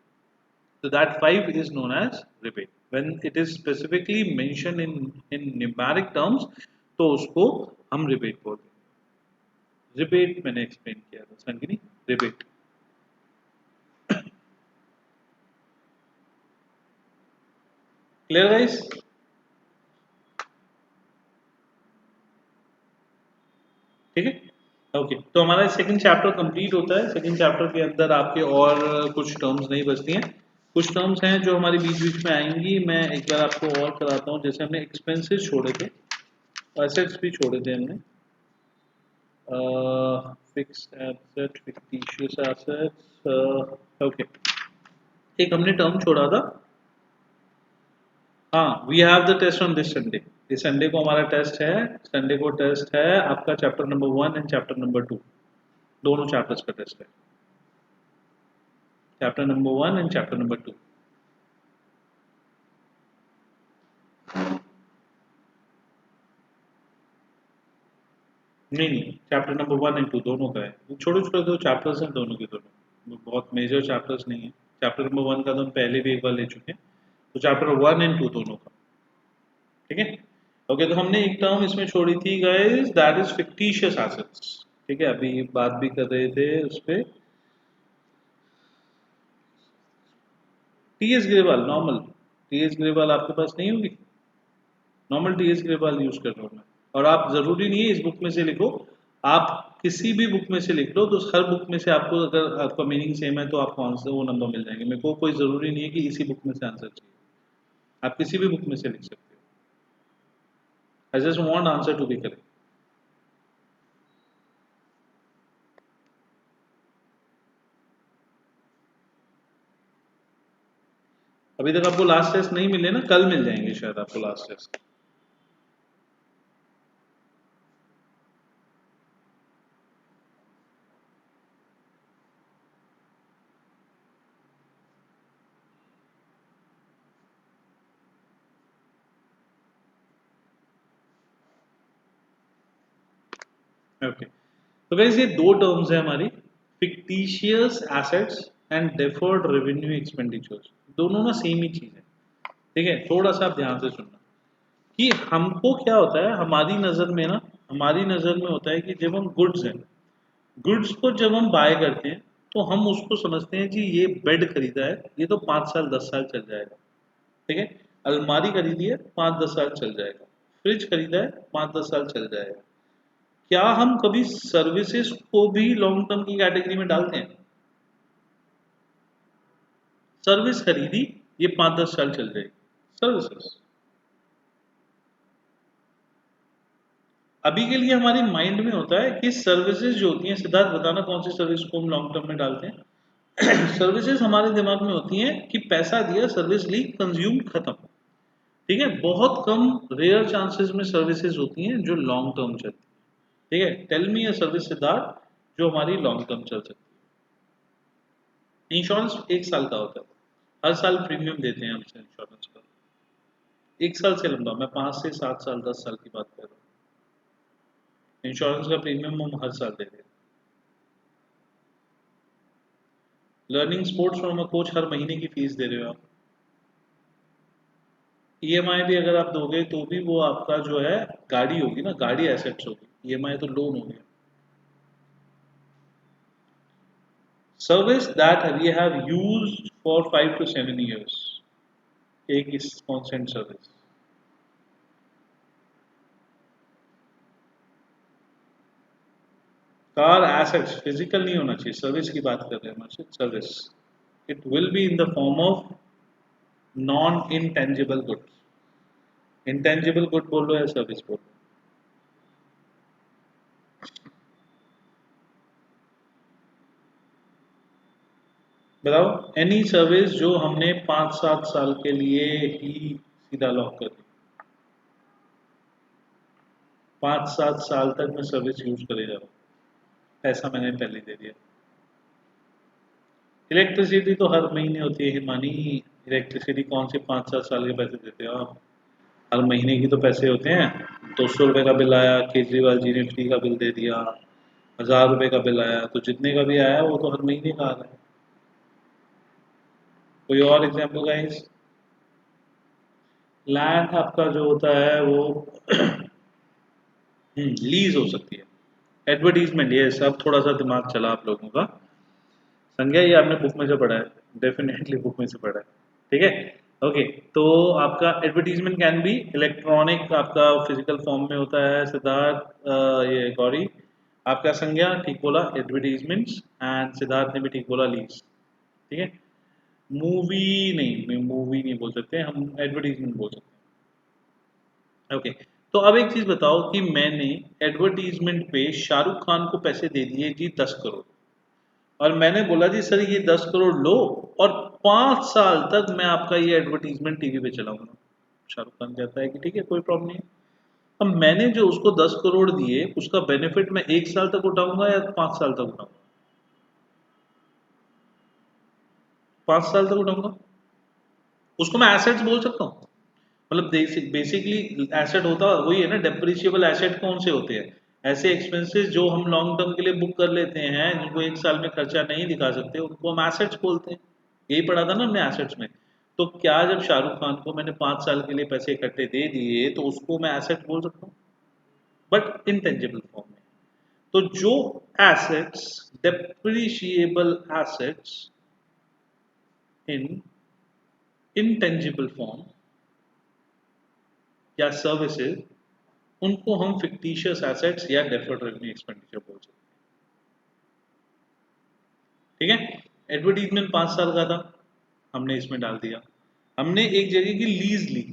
तो that 5 is known as rebate when it is specifically mention in numeric terms, तो उसको हम रिबेट बोलते हैं। रिबेट मैंने एक्सप्लेन किया था संगिनी, रिबेट। Clear guys? ठीक है, ओके, तो हमारा सेकंड चैप्टर कंप्लीट होता है। सेकंड चैप्टर के अंदर आपके और कुछ टर्म्स नहीं बचती हैं, कुछ टर्म्स हैं जो हमारी बीच बीच में आएंगी। मैं एक बार आपको और कराता हूँ, जैसे हमने एक्सपेंसेस छोड़े थे, एसेट्स भी छोड़े थे हमने, fixed asset, fictitious assets, okay, एक हमने टर्म छोड़ा था। हाँ, we have the test on this Sunday, इस संडे को हमारा टेस्ट है, संडे को टेस्ट है आपका chapter number 1 and chapter number 2, दोनों चैप्टर्स का टेस्ट है, chapter number 1 and chapter number 2। नहीं नहीं, चैप्टर नंबर 1 एंड 2 दोनों का है, छोटे छोटे दो चैप्टर्स हैं दोनों के दोनों, बहुत मेजर चैप्टर्स नहीं है। चैप्टर नंबर 1 का तो हम पहले भी एक बार ले चुके हैं, तो चैप्टर 1 एंड 2 दोनों का। ठीक है, ओके, तो हमने एक टर्म इसमें छोड़ी थी guys, that is fictitious assets. ठीक है, अभी बात भी कर रहे थे उस पर, TS Grewal, normal TS Grewal आपके पास नहीं होगी? नॉर्मल टीएस ग्रेवाल यूज कर रहा हूँ मैं। और आप जरूरी नहीं है इस बुक में से लिखो, आप किसी भी बुक में से लिख लो, तो हर बुक में से आपको, अगर आपका मीनिंग सेम है तो आपको आंसर वो नंबर मिल जाएंगे। मेरे को कोई जरूरी नहीं है कि इसी बुक में से आंसर चाहिए, आप किसी भी बुक में से लिख सकते हो। I just want answer to be correct. अभी तक आपको लास्ट टेस्ट नहीं मिले ना, कल मिल जाएंगे शायद आपको लास्ट टेस्ट। ओके, तो गाइस ये दो टर्म्स है हमारी, fictitious assets and deferred revenue expenditures. दोनों ना सेम ही चीज है, ठीक है। थोड़ा सा आप ध्यान से सुनना कि हमको क्या होता है, हमारी नजर में ना, हमारी नजर में होता है कि जब हम गुड्स हैं, गुड्स को जब हम बाय करते हैं तो हम उसको समझते हैं कि ये बेड खरीदा है, ये तो 5 साल 10 साल चल जाएगा, ठीक है। अलमारी खरीदी है, 5-10 साल चल जाएगा। फ्रिज खरीदा है, 5-10 साल चल जाएगा। क्या हम कभी सर्विसेज को भी लॉन्ग टर्म की कैटेगरी में डालते हैं? सर्विस खरीदी, ये 5-10 साल चल जाएगी सर्विसेज। अभी के लिए हमारी माइंड में होता है कि सर्विसेज जो होती हैं, सिद्धार्थ बताना कौन सी सर्विस को हम लॉन्ग टर्म में डालते हैं। सर्विसेज हमारे दिमाग में होती हैं कि पैसा दिया, सर्विस ली, कंज्यूम, खत्म, ठीक है। बहुत कम, रेयर चांसेस में सर्विसेज होती हैं जो लॉन्ग टर्म चलती है, ठीक है। Tell me a service Siddharth जो हमारी लॉन्ग टर्म चल सकती है। इंश्योरेंस 1 साल का होता है, हर साल प्रीमियम देते हैं हमसे इंश्योरेंस का। 1 साल से लंबा, मैं 5 से 7 साल 10 साल की बात कर रहा हूँ। इंश्योरेंस का प्रीमियम हम हर साल देते हैं। Learning sports from a coach हर महीने की फीस दे रहे हो आप। ईएमआई भी अगर आप दोगे तो भी वो आपका जो है गाड़ी होगी ना, गाड़ी एसेट्स होगी, ईएमआई तो लोन हो गया। Service that we have used for 5 to 7 years, एक इस consent service. Car assets physical नहीं होना चाहिए, सर्विस की बात कर रहे हैं हम, service. It will be in the form of non intangible goods. Intangible good बोलो या सर्विस बोलो, बताओ। एनी सर्विस जो हमने 5-7 साल के लिए ही सीधा लॉक कर दी, 5-7 साल तक मैं सर्विस यूज करे जा रहा हूँ, पैसा मैंने पहले दे दिया। इलेक्ट्रिसिटी तो हर महीने होती है हिमानी, इलेक्ट्रिसिटी कौन से 5-7 साल के पैसे देते हो आप? हर महीने की तो पैसे होते हैं। 200 रुपये का बिल आया, केजरीवाल जी ने फ्री का बिल दे दिया। 1000 रुपये का बिल आया, तो जितने का भी आया वो तो हर महीने का आ रहा है। कोई और एग्जाम्पल गाइस? लैंड आपका जो होता है वो लीज हो सकती है। एडवर्टीजमेंट, ये सब थोड़ा सा दिमाग चला आप लोगों का। संज्ञा ये आपने बुक में से पढ़ा है, डेफिनेटली बुक में से पढ़ा है, ठीक है। ओके, तो आपका एडवर्टीजमेंट कैन बी इलेक्ट्रॉनिक, आपका फिजिकल फॉर्म में होता है सिद्धार्थ, ये गौरी। आपका संज्ञा ठीक बोला एडवर्टीजमेंट्स, एंड सिद्धार्थ ने भी ठीक बोला लीज, ठीक है। मूवी नहीं, मूवी नहीं बोल सकते हम, एडवर्टीजमेंट बोल सकते हैं। ओके, तो अब एक चीज बताओ कि मैंने एडवर्टीजमेंट पे शाहरुख खान को पैसे दे दिए जी 10 करोड़, और मैंने बोला जी सर ये 10 करोड़ लो, और 5 साल तक मैं आपका ये एडवर्टीजमेंट टीवी पे चलाऊंगा। शाहरुख खान कहता है कि ठीक है, कोई प्रॉब्लम नहीं है। अब मैंने जो उसको 10 करोड़ दिए, उसका बेनिफिट मैं 1 साल तक उठाऊंगा या 5 साल तक उठाऊंगा? 5 साल तक उठाऊंगा। उसको मैं एसेट्स बोल सकता हूँ। मतलब बेसिकली एसेट होता वही है ना, डेप्रिशिएबल एसेट कौन से होते हैं? ऐसे एक्सपेंसेस जो हम लॉन्ग टर्म के लिए बुक कर लेते हैं, जिनको 1 साल में खर्चा नहीं दिखा सकते, उनको हम एसेट्स बोलते हैं। यही पढ़ा था ना हमने एसेट्स में। तो क्या जब शाहरुख खान को मैंने 5 साल के लिए पैसे इकट्ठे दे दिए तो उसको मैं एसेट बोल सकता हूँ, बट इनटेंजिबल फॉर्म में। तो जो assets, depreciable assets in intangible form या सर्विसेज, उनको हम फिक्टिशियस एसेट्स या डेफर्ड रेवेन्यू एक्सपेंडिचर बोल सकते हैं, ठीक है। एडवर्टीजमेंट 5 साल का था, हमने इसमें डाल दिया। हमने एक जगह की लीज ली,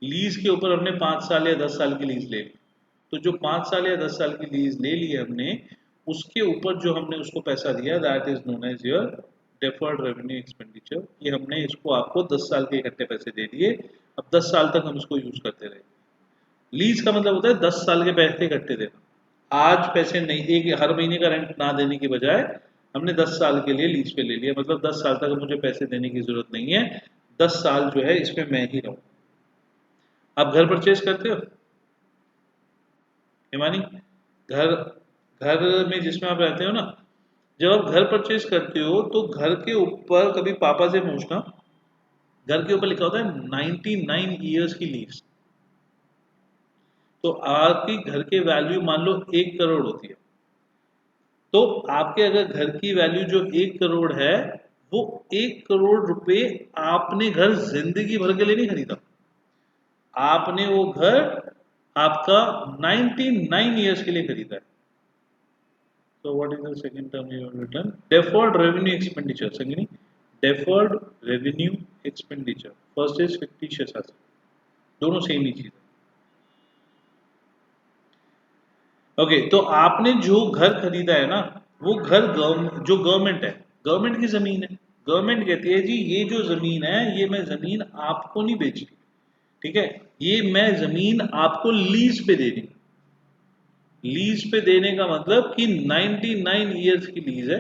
लीज के ऊपर हमने 5 साल या 10 साल की लीज ले ली। तो जो 5 साल या 10 साल की लीज ले ली हमने, उसके ऊपर जो हमने उसको पैसा दिया, that is known as your deferred revenue expenditure, ये हमने इसको आपको 10 साल के इकट्ठे पैसे दे दिए, अब 10 साल तक हम इसको यूज करते रहे। लीज का मतलब होता है 10 साल के पैसे इकट्ठे देना। आज पैसे नहीं, एक हर महीने का रेंट ना देने की बजाय हमने 10 साल के लिए लीज पे ले लिया, मतलब 10 साल तक मुझे पैसे देने की जरूरत नहीं है, 10 साल जो है इसमें मैं ही रहूं। आप घर परचेज करते हो हिमानी? घर घर में जिसमें आप रहते हो ना, जब आप घर परचेज करते हो तो घर के ऊपर कभी पापा से पूछना, घर के ऊपर लिखा होता है 99 ईयर्स की लीज। तो आपकी घर की वैल्यू मान लो 1 करोड़ होती है, तो आपके अगर घर की वैल्यू जो 1 करोड़ है, वो 1 करोड़ रुपए आपने घर जिंदगी भर के लिए नहीं खरीदा, आपने वो घर आपका 99 ईयर्स के लिए खरीदा है। So what is the second term you have written? Deferred revenue expenditure. Second, deferred revenue expenditure. First is fictitious asset. दोनों सेम ही चीज है। ओके, तो आपने जो घर खरीदा है ना, वो घर जो गवर्नमेंट है, गवर्नमेंट की जमीन है। गवर्नमेंट कहती है जी ये जो जमीन है, ये मैं जमीन आपको नहीं बेच रही, ठीक है, ये मैं जमीन आपको लीज पे दे रही। लीज पे देने का मतलब कि 99 ईयर्स की लीज है,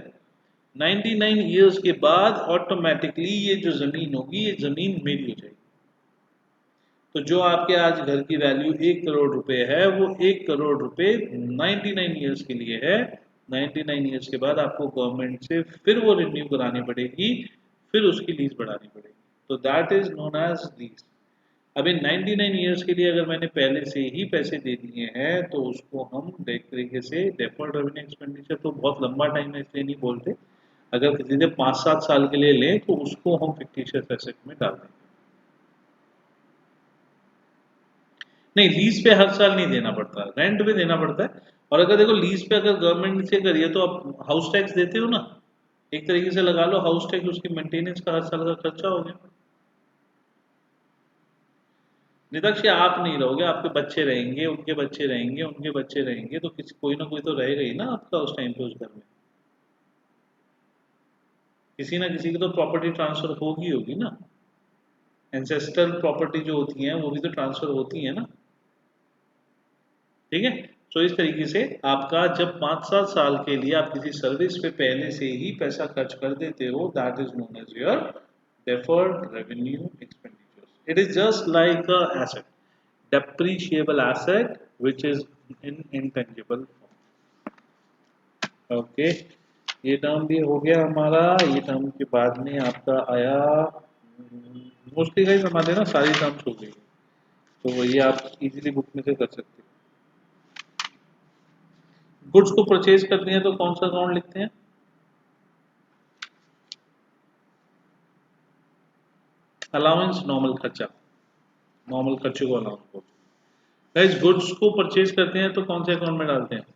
99 ईयर्स के बाद ऑटोमेटिकली ये जो जमीन होगी, ये जमीन मेरी हो जाएगी। तो जो आपके आज घर की वैल्यू 1 करोड़ रुपए है, वो 1 करोड़ रुपए 99 ईयर्स के लिए है। 99 ईयर्स के बाद आपको गवर्नमेंट से फिर वो रिन्यू करानी पड़ेगी, फिर उसकी लीज बढ़ानी पड़ेगी। तो that is known as lease. अभी 99 ईयर्स के लिए अगर मैंने पहले से ही पैसे दे दिए हैं, तो उसको हम एक तरीके से डेफर्ड रेवेन्यू एक्सपेंडिचर, तो बहुत लंबा टाइम है इसलिए नहीं बोलते। अगर किसी ने 5-7 साल के लिए लें तो उसको हम फिक्टिशियस एसेट में डाल देंगे। नहीं, लीज पे हर साल नहीं देना पड़ता, रेंट पे देना पड़ता है। और अगर देखो लीज पे अगर गवर्नमेंट से करिए तो आप हाउस टैक्स देते हो ना, एक तरीके से लगा लो हाउस टैक्स, उसकी मेंटेनेंस का हर साल का खर्चा हो गया। निदक्ष आप नहीं रहोगे, आपके बच्चे रहेंगे, उनके बच्चे रहेंगे, उनके बच्चे रहेंगे, तो किसी कोई ना कोई तो रहेगा ही ना आपका उस टाइम पे उस घर में। किसी ना किसी की तो प्रॉपर्टी ट्रांसफर होगी ना। एंसेस्ट्रल प्रॉपर्टी जो होती है वो भी तो ट्रांसफर होती है ना, ठीक है। तो इस तरीके से आपका जब 5-7 साल के लिए आप किसी सर्विस पे पहले से ही पैसा खर्च कर देते हो, that is known as your deferred revenue expenditures. It is just like a asset, depreciable asset which is in intangible form. Okay, ये टर्म भी हो गया हमारा। ये टर्म के बाद में आपका आया मोस्टली गाइस हमारे ना सारी टर्म्स हो गई, तो ये आप इजीली बुक में से कर सकते हो। गुड्स को परचेज करते हैं तो कौन सा अकाउंट लिखते हैं? अलाउंस, नॉर्मल खर्चा, नॉर्मल खर्चे को अलाउंस बोलते हैं। गाइस गुड्स को परचेज करते हैं तो कौन से अकाउंट में डालते हैं?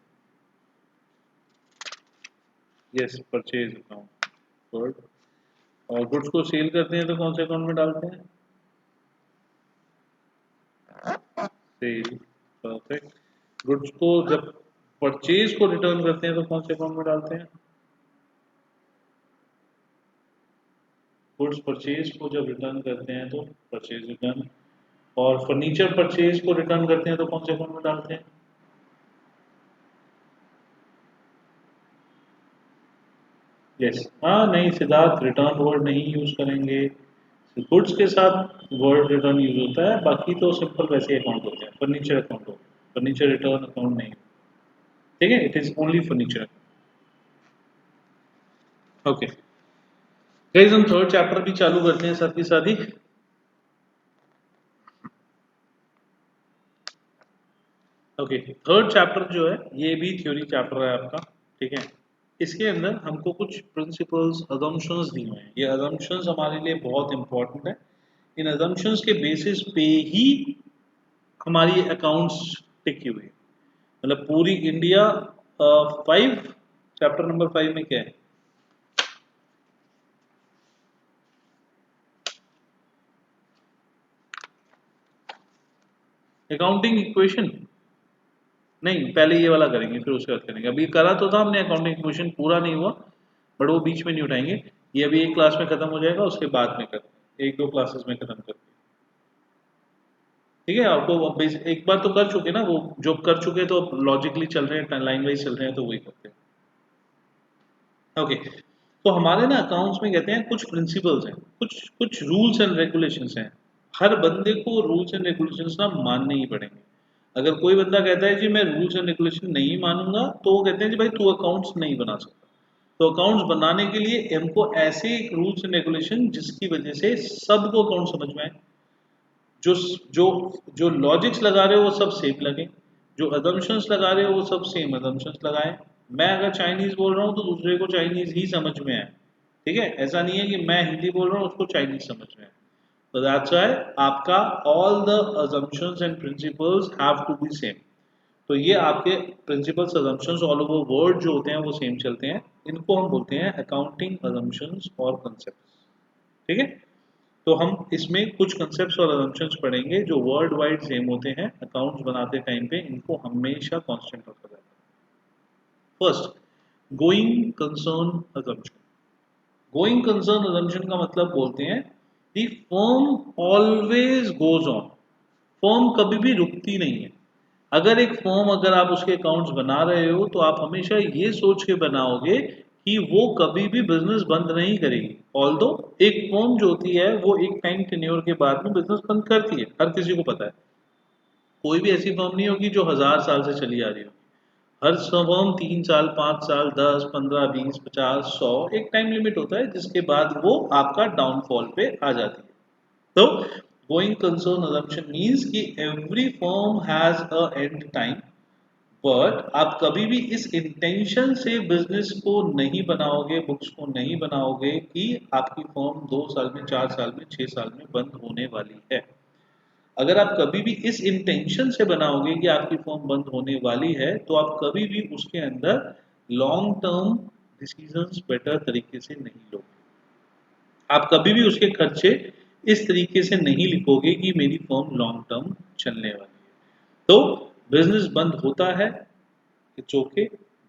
Yes, purchase account, good. और गुड्स को सेल करते हैं तो कौन से अकाउंट में डालते हैं? Cell, perfect. गुड्स को जब परचेज को रिटर्न करते हैं तो कौन से अकाउंट में डालते हैं? गुड्स परचेज को जब रिटर्न करते हैं तो परचेज रिटर्न। और फर्नीचर परचेज को रिटर्न करते हैं तो कौन से अकाउंट में डालते हैं? यस, हाँ नहीं सिद्धार्थ, रिटर्न वर्ड नहीं यूज करेंगे, गुड्स के साथ वर्ड रिटर्न यूज होता है, बाकी तो सिंपल वैसे अकाउंट होते हैं, फर्नीचर अकाउंट होता है, फर्नीचर रिटर्न अकाउंट नहीं, ठीक है, it is only furniture. Okay guys, हम थर्ड चैप्टर भी चालू करते हैं साथ ही साथ ही। ओके, थर्ड चैप्टर जो है ये भी थ्योरी चैप्टर है आपका, ठीक है। इसके अंदर हमको कुछ प्रिंसिपल्स, अजम्पशंस दी हुए हैं। ये अजम्पशंस हमारे लिए बहुत इंपॉर्टेंट है। इन अजम्पशंस के बेसिस पे ही हमारी अकाउंट्स टिकी हुई, मतलब पूरी इंडिया। 5, चैप्टर नंबर 5 में क्या है? Accounting equation. नहीं, पहले ये वाला करेंगे फिर उसके बाद करेंगे। अभी करा तो था हमने अकाउंटिंग इक्वेशन, पूरा नहीं हुआ, बट वो बीच में नहीं उठाएंगे। ये अभी एक क्लास में खत्म हो जाएगा, उसके बाद में करते हैं, एक दो क्लासेस में खत्म करते हैं। ठीक है, आपको एक बार तो कर चुके ना वो, जो कर चुके तो लॉजिकली चल रहे हैं, लाइन वाइज चल रहे हैं, तो वही करते हैं। ओके, तो हमारे ना अकाउंट्स में कहते हैं कुछ प्रिंसिपल्स हैं, कुछ कुछ रूल्स एंड रेगुलेशंस हैं। हर बंदे को रूल्स एंड रेगुलेशंस ना मानने ही पड़ेंगे। अगर कोई बंदा कहता है जी मैं रूल्स एंड रेगुलेशन नहीं मानूंगा, तो वो कहते हैं जी भाई तू अकाउंट्स नहीं बना सकता। तो अकाउंट्स बनाने के लिए हमको ऐसे रूल्स एंड रेगुलेशन जिसकी वजह से सबको अकाउंट समझ में आए, जो जो जो लॉजिक्स लगा रहे हो वो सब सेम लगे, जो अजम्पशंस लगा रहे हो वो सब सेम अजम्पशंस लगाए। मैं अगर चाइनीज बोल रहा हूँ तो दूसरे को चाइनीज ही समझ में आए। ठीक है, ऐसा नहीं है कि मैं हिंदी बोल रहा हूँ उसको चाइनीज समझ में आए। तो दैट्स व्हाई आपका all the assumptions and principles have to be same. तो ये आपके principles assumptions all over world जो होते हैं वो सेम चलते हैं। इनको हम बोलते हैं अकाउंटिंग assumptions और concepts। ठीक है, तो हम इसमें कुछ कंसेप्ट्स और assumptions पढ़ेंगे जो वर्ल्ड वाइड सेम होते हैं, अकाउंट्स बनाते टाइम पे इनको हमेशा कांस्टेंट रखा जाता है। First, going concern assumption। Going concern assumption का मतलब बोलते हैं दी firm always goes on. Firm कभी भी रुकती नहीं है। अगर एक फर्म, अगर आप उसके अकाउंट्स बना रहे हो तो आप हमेशा ये सोच के बनाओगे कि वो कभी भी बिजनेस बंद नहीं करेगी। ऑल्दो एक फर्म जो होती है वो एक टाइम टेन्योर के बाद में बिजनेस बंद करती है, हर किसी को पता है। कोई भी ऐसी फर्म नहीं होगी जो 1000 साल से चली आ रही होगी। हर फर्म 3 साल, 5 साल, 10, 15, 20, 50, 100 एक टाइम लिमिट होता है जिसके बाद वो आपका डाउनफॉल पे आ जाती है। तो गोइंग कंसर्न assumption मीन्स कि every firm has a and time, but आप कभी भी इस इंटेंशन से बिजनेस को नहीं बनाओगे, बुक्स को नहीं बनाओगे कि आपकी फर्म 2 साल में, 4 साल में, 6 साल में बंद होने वाली है। अगर आप कभी भी इस इंटेंशन से बनाओगे कि आपकी फर्म बंद होने वाली है, तो आप कभी भी उसके अंदर लॉन्ग टर्म डिसीजंस बेटर तरीके से नहीं लोगे। आप कभी भी उसके खर्चे इस तरीके से नहीं लिखोगे कि मेरी फर्म लॉन्ग टर्म चलने वाली है। तो बिजनेस बंद होता है, it's okay,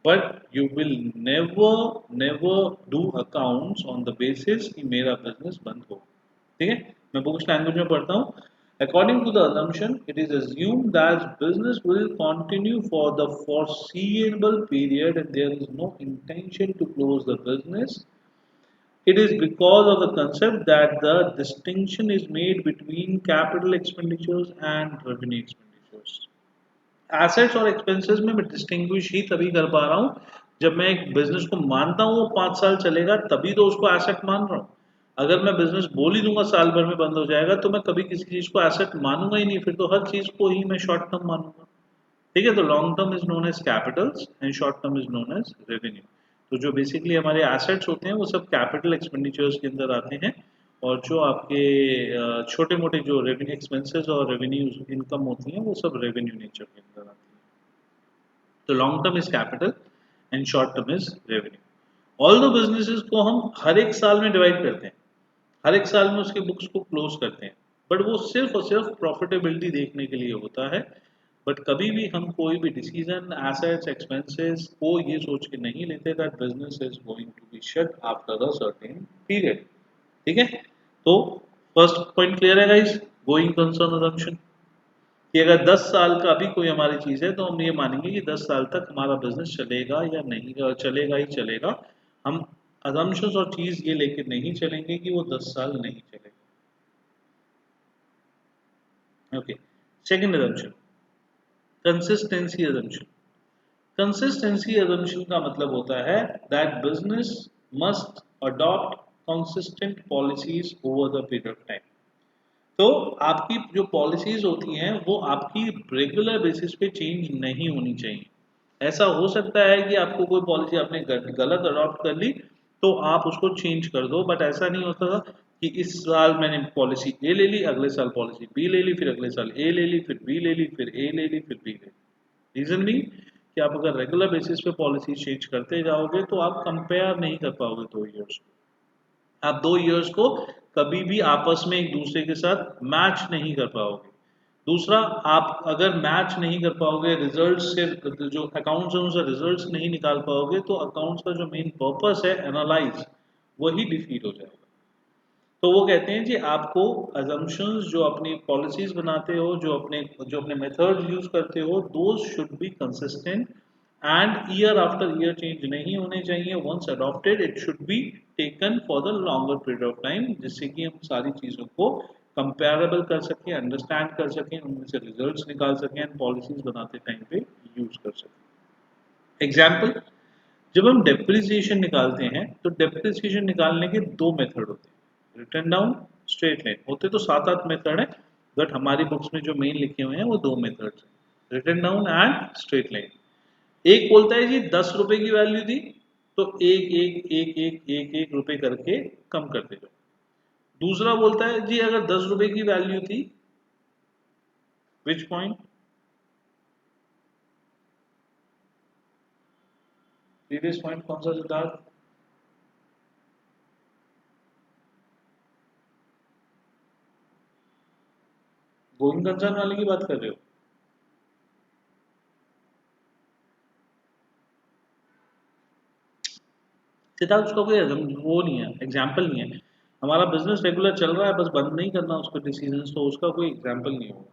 but you will never never do accounts on the basis कि मेरा बिजनेस बंद हो। ठीक है, मैं बुक्स लैंग्वेज में पढ़ता हूँ। According to the assumption, it is assumed that business will continue for the foreseeable period and there is no intention to close the business. It is because of the concept that the distinction is made between capital expenditures and revenue expenditures. Assets और expenses में मैं distinguish ही तभी कर पा रहा हूँ जब मैं एक बिजनेस को मानता हूँ वो 5 साल चलेगा, तभी तो उसको एसेट मान रहा हूँ। अगर मैं बिजनेस बोल ही दूंगा साल भर में बंद हो जाएगा, तो मैं कभी किसी चीज को एसेट मानूंगा ही नहीं, फिर तो हर चीज को ही मैं शॉर्ट टर्म मानूंगा। ठीक है, तो long term is known as capitals and short term is known as revenue. तो जो बेसिकली हमारे एसेट्स होते हैं वो सब कैपिटल एक्सपेंडिचर्स के अंदर आते हैं, और जो आपके छोटे मोटे जो रेवेन्यू एक्सपेंसेस और रेवेन्यू इनकम होती हैं वो सब रेवेन्यू नेचर के अंदर आती है। तो long term is capital and short term is revenue. All दो बिजनेसेस को हम हर एक साल में डिवाइड करते हैं, हर एक साल में उसके बुक्स को क्लोज करते हैं, बट वो सिर्फ और सिर्फ प्रॉफिटेबिलिटी देखने के लिए होता है। बट कभी भी हम कोई भी डिसीजन एसेट्स एक्सपेंसेस को ये सोच के नहीं लेते that business is going to be shut after a certain period. ठीक है, तो फर्स्ट पॉइंट क्लियर है गाइस, गोइंग कंसर्न assumption कि अगर 10 साल का भी कोई हमारी चीज है तो हम ये मानेंगे कि 10 साल तक हमारा बिजनेस चलेगा या नहीं, चलेगा ही चलेगा। हम assumptions और चीज ये लेके नहीं चलेंगे कि वो 10 साल नहीं चलेगा। Okay, second assumption, consistency assumption। Consistency assumption का मतलब होता है that business must adopt consistent policies over the period of time. तो आपकी जो पॉलिसीज होती हैं वो आपकी रेगुलर बेसिस पे चेंज नहीं होनी चाहिए। ऐसा हो सकता है कि आपको कोई पॉलिसी आपने गलत अडॉप्ट कर ली तो आप उसको चेंज कर दो, बट ऐसा नहीं होता था कि इस साल मैंने पॉलिसी ए ले ली, अगले साल पॉलिसी बी ले ली, फिर अगले साल ए ले ली, फिर बी ले ली, फिर ए ले ली, फिर बी ले ली। रीजन भी कि आप अगर रेगुलर बेसिस पे पॉलिसी चेंज करते जाओगे तो आप कंपेयर नहीं कर पाओगे 2 ईयर्स को। आप 2 ईयर्स को कभी भी आपस में एक दूसरे के साथ मैच नहीं कर पाओगे। दूसरा, आप अगर मैच नहीं कर पाओगे रिजल्ट से, जो अकाउंट्स हैं उनसे रिजल्ट्स नहीं निकाल पाओगे, तो अकाउंट्स का जो मेन पर्पस है एनालाइज, वही डिफीट हो जाएगा। तो वो कहते हैं जी आपको assumptions जो अपनी पॉलिसीज बनाते हो, जो अपने मेथड्स यूज करते हो, those should be consistent and year after year change नहीं होने चाहिए। Once adopted it should be taken for the longer period of time, जिससे कि हम सारी चीज़ों को कंपेरेबल कर सकें, अंडरस्टैंड कर सकें, उनमें से रिजल्ट्स निकाल सकें एंड पॉलिसीज बनाते टाइम पे यूज कर सकें। एग्जाम्पल, जब हम डेप्रिसिएशन निकालते हैं तो डेप्रिसिएशन निकालने के दो मेथड होते हैं, रिटर्न डाउन, स्ट्रेट लाइन। होते तो 7-8 मेथड है, बट हमारी बुक्स में जो मेन लिखे हुए हैं वो दो मेथड्स हैं, return down and straight line. एक बोलता है जी 10 रुपए की वैल्यू दी तो एक एक एक एक एक एक रुपए करके कम करते जाओ। दूसरा बोलता है जी अगर 10 रुपए की वैल्यू थी, विच पॉइंट, प्रीवियस पॉइंट कौन सा सिद्धार्थ? गोइंग कंसर्न वाले की बात कर रहे हो? सिद्धार्थ उसका कोई वो नहीं है, एग्जाम्पल नहीं है। हमारा बिजनेस रेगुलर चल रहा है, बस बंद नहीं करना उसका डिसीजन, तो उसका कोई एग्जाम्पल नहीं होगा।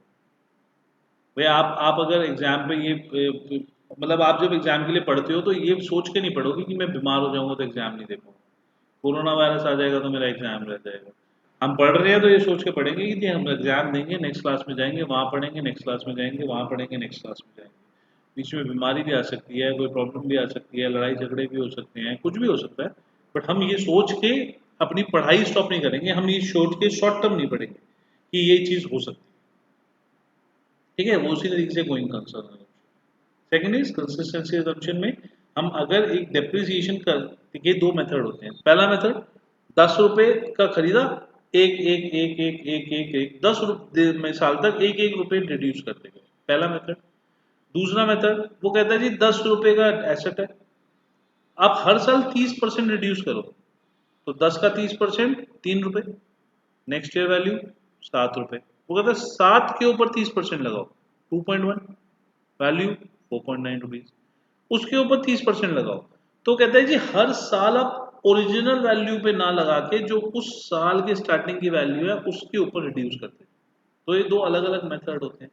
भाई आप अगर एग्जाम पे मतलब आप जब एग्जाम के लिए पढ़ते हो तो ये सोच के नहीं पढ़ोगे कि मैं बीमार हो जाऊंगा तो एग्जाम नहीं दे पाऊंगा, कोरोना वायरस आ जाएगा तो मेरा एग्जाम रह जाएगा। हम पढ़ रहे हैं तो ये सोच के पढ़ेंगे कि हम एग्जाम देंगे, नेक्स्ट क्लास में जाएंगे, वहाँ पढ़ेंगे, नेक्स्ट क्लास में जाएंगे, वहाँ पढ़ेंगे, नेक्स्ट क्लास में जाएंगे। बीच में बीमारी भी आ सकती है, कोई प्रॉब्लम भी आ सकती है, लड़ाई झगड़े भी हो सकते हैं, कुछ भी हो सकता है। बट हम ये सोच के अपनी पढ़ाई स्टॉप नहीं करेंगे, हम ये सोच के शॉर्ट टर्म नहीं पढ़ेंगे कि ये चीज़ हो सकती है। ठीक है, वो उसी तरीके से गोइंग कंसर्न है। सेकेंड इज कंसिस्टेंसी assumption में हम अगर एक डेप्रिसिएशन कर, ये दो मेथड होते हैं। पहला मेथड, 10 रुपए का खरीदा, एक एक एक एक एक एक एक 10 रुपए में साल तक एक एक रुपए रिड्यूस करते गए, पहला मेथड। दूसरा मेथड वो कहता है जी 10 रुपए का एसेट है, आप हर साल 30% रिड्यूस करो, तो 10 का 30% 3 रुपए, नेक्स्ट ईयर वैल्यू 7 रुपए। वो कहता है 7 के ऊपर 30% लगाओ, 2.1, वैल्यू 4.9 रुपीज, उसके ऊपर 30% लगाओ। तो कहता है जी हर साल आप ओरिजिनल वैल्यू पे ना लगा के जो उस साल की स्टार्टिंग की वैल्यू है उसके ऊपर रिड्यूस करते हैं। तो ये दो अलग अलग मेथड होते हैं।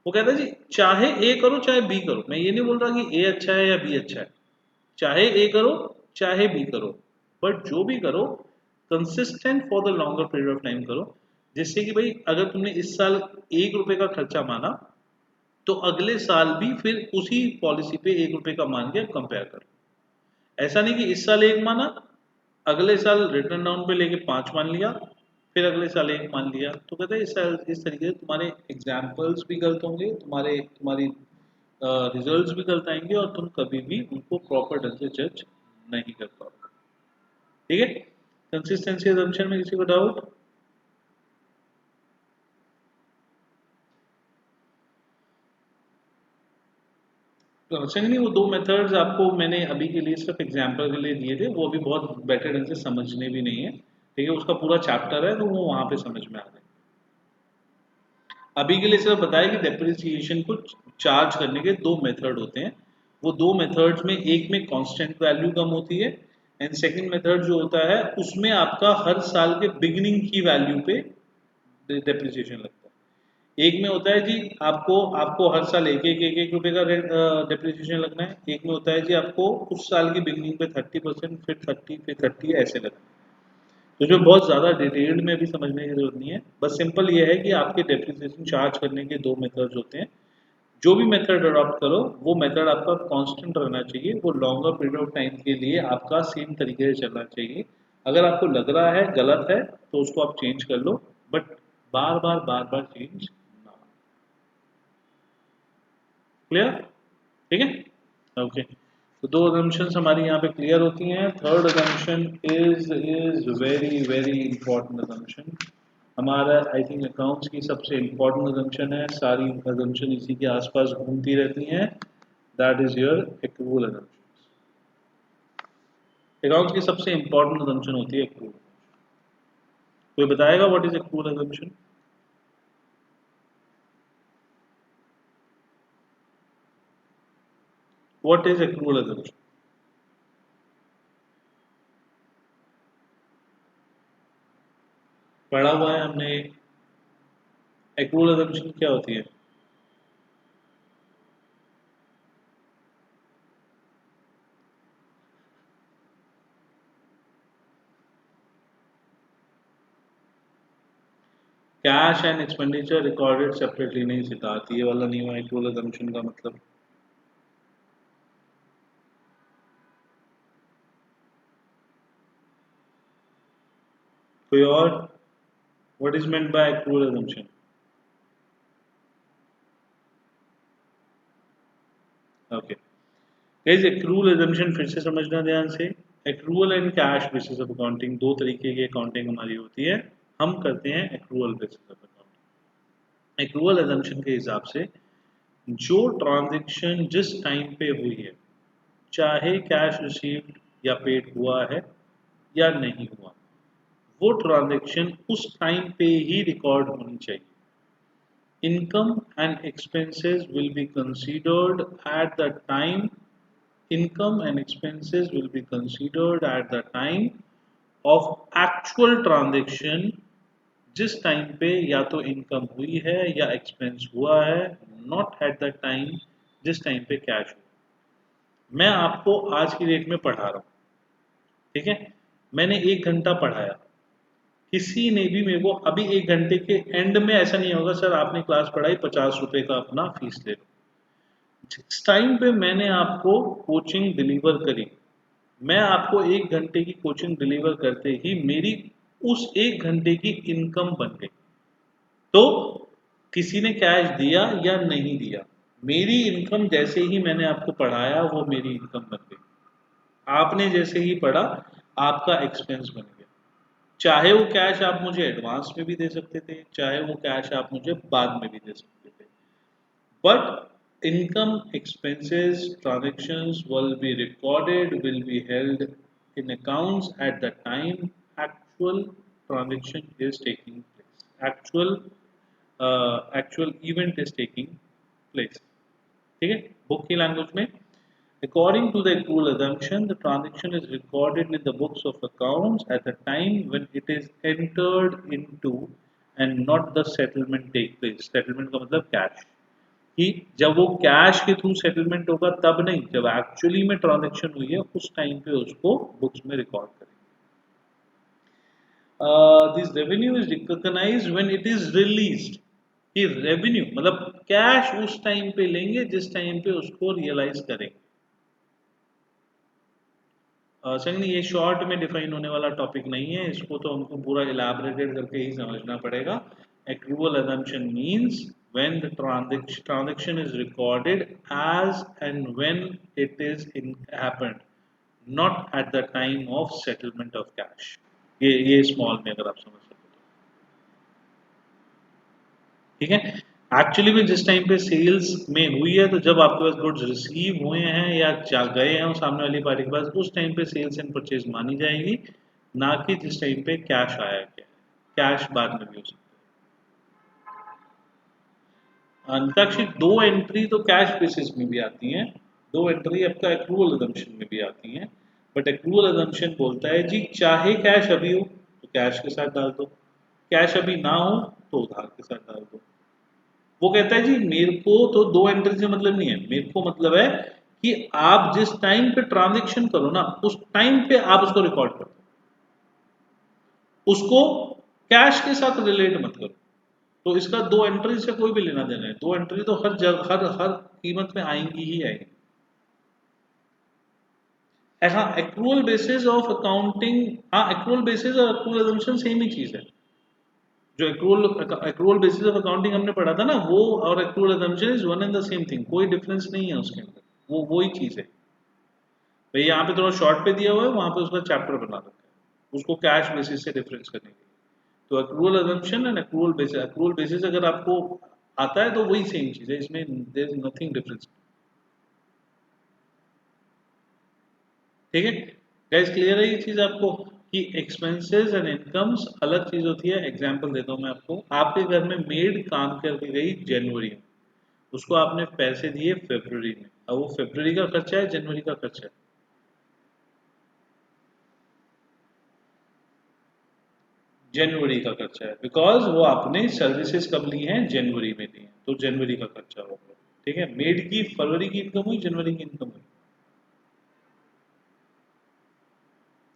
वो कहता है जी चाहे ए करो चाहे बी करो, मैं ये नहीं बोल रहा कि ए अच्छा है या बी अच्छा है, चाहे ए करो चाहे बी करो, बट जो भी करो consistent for the longer period of time करो, जिससे कि भाई अगर तुमने इस साल 1 रुपए का खर्चा माना तो अगले साल भी फिर उसी पॉलिसी पे 1 रुपए का मान के कंपेयर करो। ऐसा नहीं कि इस साल एक माना, अगले साल रिटर्न डाउन पे लेके 5 मान लिया, फिर अगले साल एक मान लिया। तो कहते हैं इस तरीके से तुम्हारे एग्जाम्पल्स भी गलत होंगे, तुम्हारी रिजल्ट्स भी गलत आएंगे और तुम कभी भी उनको प्रॉपर ढंग से जज नहीं कर पाओगे। ठीक है, कंसिस्टेंसी assumption में किसी को डाउट? तो नहीं, वो दो मेथड्स आपको मैंने अभी के लिए सिर्फ एग्जांपल के लिए दिए थे, वो भी बहुत बेटर ढंग से समझने भी नहीं है। ठीक है, उसका पूरा चैप्टर है तो वो वहां पे समझ में आ जाए। अभी के लिए सिर्फ बताया कि डेप्रिसिएशन को चार्ज करने के दो मेथड होते हैं। वो दो मेथड्स में एक में कांस्टेंट वैल्यू कम होती है एंड सेकंड मेथड जो होता है उसमें आपका हर साल के बिगिनिंग की वैल्यू पे डेप्रिसिएशन लगता है। एक में होता है जी आपको आपको हर साल एक एक रुपए का डेप्रिसिएशन लगना है, एक में होता है जी आपको उस साल की बिगिनिंग पे 30%, फिर 30, फिर 30 ऐसे लगना है। तो जो बहुत ज़्यादा डिटेल्ड में भी समझने की जरूरत नहीं है, बस सिंपल ये है कि आपके डेप्रिसिएशन चार्ज करने के दो मेथड्स होते हैं। जो भी मेथड अडॉप्ट करो वो मेथड आपका कांस्टेंट रहना चाहिए, वो लॉन्गर पीरियड ऑफ टाइम के लिए आपका सेम तरीके से चलना चाहिए। अगर आपको लग रहा है गलत है तो उसको आप चेंज कर लो, बट बार बार चेंज ना। क्लियर? ठीक है, ओके। तो दो assumptions हमारी यहाँ पे क्लियर होती हैं। Third assumption is very very important assumption, हमारा आई थिंक अकाउंट्स की सबसे इंपॉर्टेंट assumption है, सारी assumption इसी के आसपास घूमती रहती हैं। That is your accrual assumption। Accounts की सबसे इंपॉर्टेंट assumption होती है एक्रूवल। कोई बताएगा what is accrual assumption? What is accrual assumption? पढ़ा हुआ है हमने। एक्रूअल अजम्पशन क्या होती है? Cash and expenditure recorded separately, नहीं सिद्धार्थ, ये वाला नहीं हुआ एक्रूअल अजम्पशन का मतलब। कोई और? What is meant by accrual assumption? Okay guys, accrual assumption फिर से समझना ध्यान से। Accrual and cash basis of accounting, दो तरीके की अकाउंटिंग हमारी होती है। हम करते हैं accrual basis of accounting. Accrual assumption के हिसाब से जो ट्रांजैक्शन जिस टाइम पे हुई है, चाहे कैश रिसीव्ड या पेड हुआ है या नहीं हुआ, वो ट्रांजैक्शन उस टाइम पे ही रिकॉर्ड होनी चाहिए। Income and expenses will be considered at the time. Income and expenses will be considered at the time of actual transaction, जिस टाइम पे या तो इनकम हुई है या एक्सपेंस हुआ है, नॉट एट द टाइम जिस टाइम पे कैश हुआ। मैं आपको आज की डेट में पढ़ा रहा हूँ, ठीक है? मैंने 1 घंटा पढ़ाया, किसी ने भी मेरे को अभी 1 घंटे के एंड में ऐसा नहीं होगा सर आपने क्लास पढ़ाई, 50 रुपए का अपना फीस ले लो। जिस टाइम पे मैंने आपको कोचिंग डिलीवर करी, मैं आपको 1 घंटे की कोचिंग डिलीवर करते ही मेरी उस 1 घंटे की इनकम बन गई। तो किसी ने कैश दिया या नहीं दिया, मेरी इनकम जैसे ही मैंने आपको पढ़ाया वो मेरी इनकम बन गई। आपने जैसे ही पढ़ा आपका एक्सपेंस बन गया। चाहे वो कैश आप मुझे एडवांस में भी दे सकते थे, चाहे वो कैश आप मुझे बाद में भी दे सकते थे, but income, expenses, transactions will be recorded, will be held in accounts at the time actual transaction is taking place. Actual event is taking place. ठीक है? बुक की लैंग्वेज में, according to the accrual assumption, the transaction is recorded in the books of accounts at the time when it is entered into and not the settlement take place. Settlement का मतलब cash, कि जब वो cash के through settlement होगा तब नहीं, जब एक्चुअली में ट्रांजैक्शन हुई है उस टाइम पे उसको बुक्स में रिकॉर्ड करेंगे। This revenue is recognised when it is released, कि रेवेन्यू मतलब कैश उस टाइम पे लेंगे जिस टाइम पे उसको रियलाइज करेंगे। संगनी ये शॉर्ट में डिफाइन होने वाला टॉपिक नहीं है, इसको तो हमको पूरा इलाबरेटेड करके ही समझना पड़ेगा। Accrual assumption means when the transaction is recorded as and when it is happened, not at the time of settlement of cash. ये स्मॉल में अगर आप समझ सको तो, ठीक है? एक्चुअली में जिस टाइम पे सेल्स में हुई है, तो जब आपके पास गुड्स रिसीव हुए हैं या गए हैं सामने वाली पार्टी के पास, उस टाइम पे सेल्स एंड परचेज मानी जाएगी, ना कि जिस टाइम पे कैश आया है। कैश बाद में भी हो सकता है। अंताक्षरी दो एंट्री तो कैश बेसिस में भी आती हैं, दो एंट्री आपका एक्रूअल अजम्पशन में भी आती हैं, बट एक्रूअल अजम्पशन बोलता है जी चाहे कैश अभी हो तो कैश के साथ डाल दो, कैश अभी ना हो तो उधार के साथ डाल दो। वो कहता है जी मेरे को तो दो एंट्री से मतलब नहीं है, मेरे को मतलब है कि आप जिस टाइम पे ट्रांजैक्शन करो ना उस टाइम पे आप उसको रिकॉर्ड करो, उसको कैश के साथ रिलेट मत करो। तो इसका दो एंट्री से कोई भी लेना देना है, दो एंट्री तो हर जगह हर कीमत में आएंगी ही आएंगी। ऐसा एक्रूअल बेसिस ऑफ अकाउंटिंग, हाँ एक्रूअल बेसिस और एक्रूअल अजम्पशन सेम ही चीज है। जो एक्रूअल बेसिस ऑफ अकाउंटिंग हमने पढ़ा था ना, वो और accrual assumption is one and the same thing, कोई डिफरेंस नहीं है उसके अंदर, वो ही चीज है। भाई यहाँ पे थोड़ा शॉर्ट पे दिया हुआ है, वहां पे उसका चैप्टर बना रखा है उसको कैश बेसिस से डिफरेंस करने के लिए। तो accrual assumption and accrual basis अगर आपको आता है तो वही सेम चीज है, इसमें देयर इज नथिंग डिफरेंस। ठीक है गाइस, क्लियर है ये चीज आपको कि एक्सपेंसेस एंड इनकम्स अलग चीज होती है। एग्जांपल देता हूं मैं आपको, आपके घर में मेड काम करके गई जनवरी में, उसको आपने पैसे दिए फरवरी में, अब वो फरवरी का खर्चा है जनवरी का खर्चा है? जनवरी का खर्चा है, बिकॉज वो आपने सर्विसेज कब ली हैं, जनवरी में ली हैं, तो जनवरी का खर्चा होगा। ठीक है, मेड की फरवरी की इनकम हुई, जनवरी की इनकम हुई,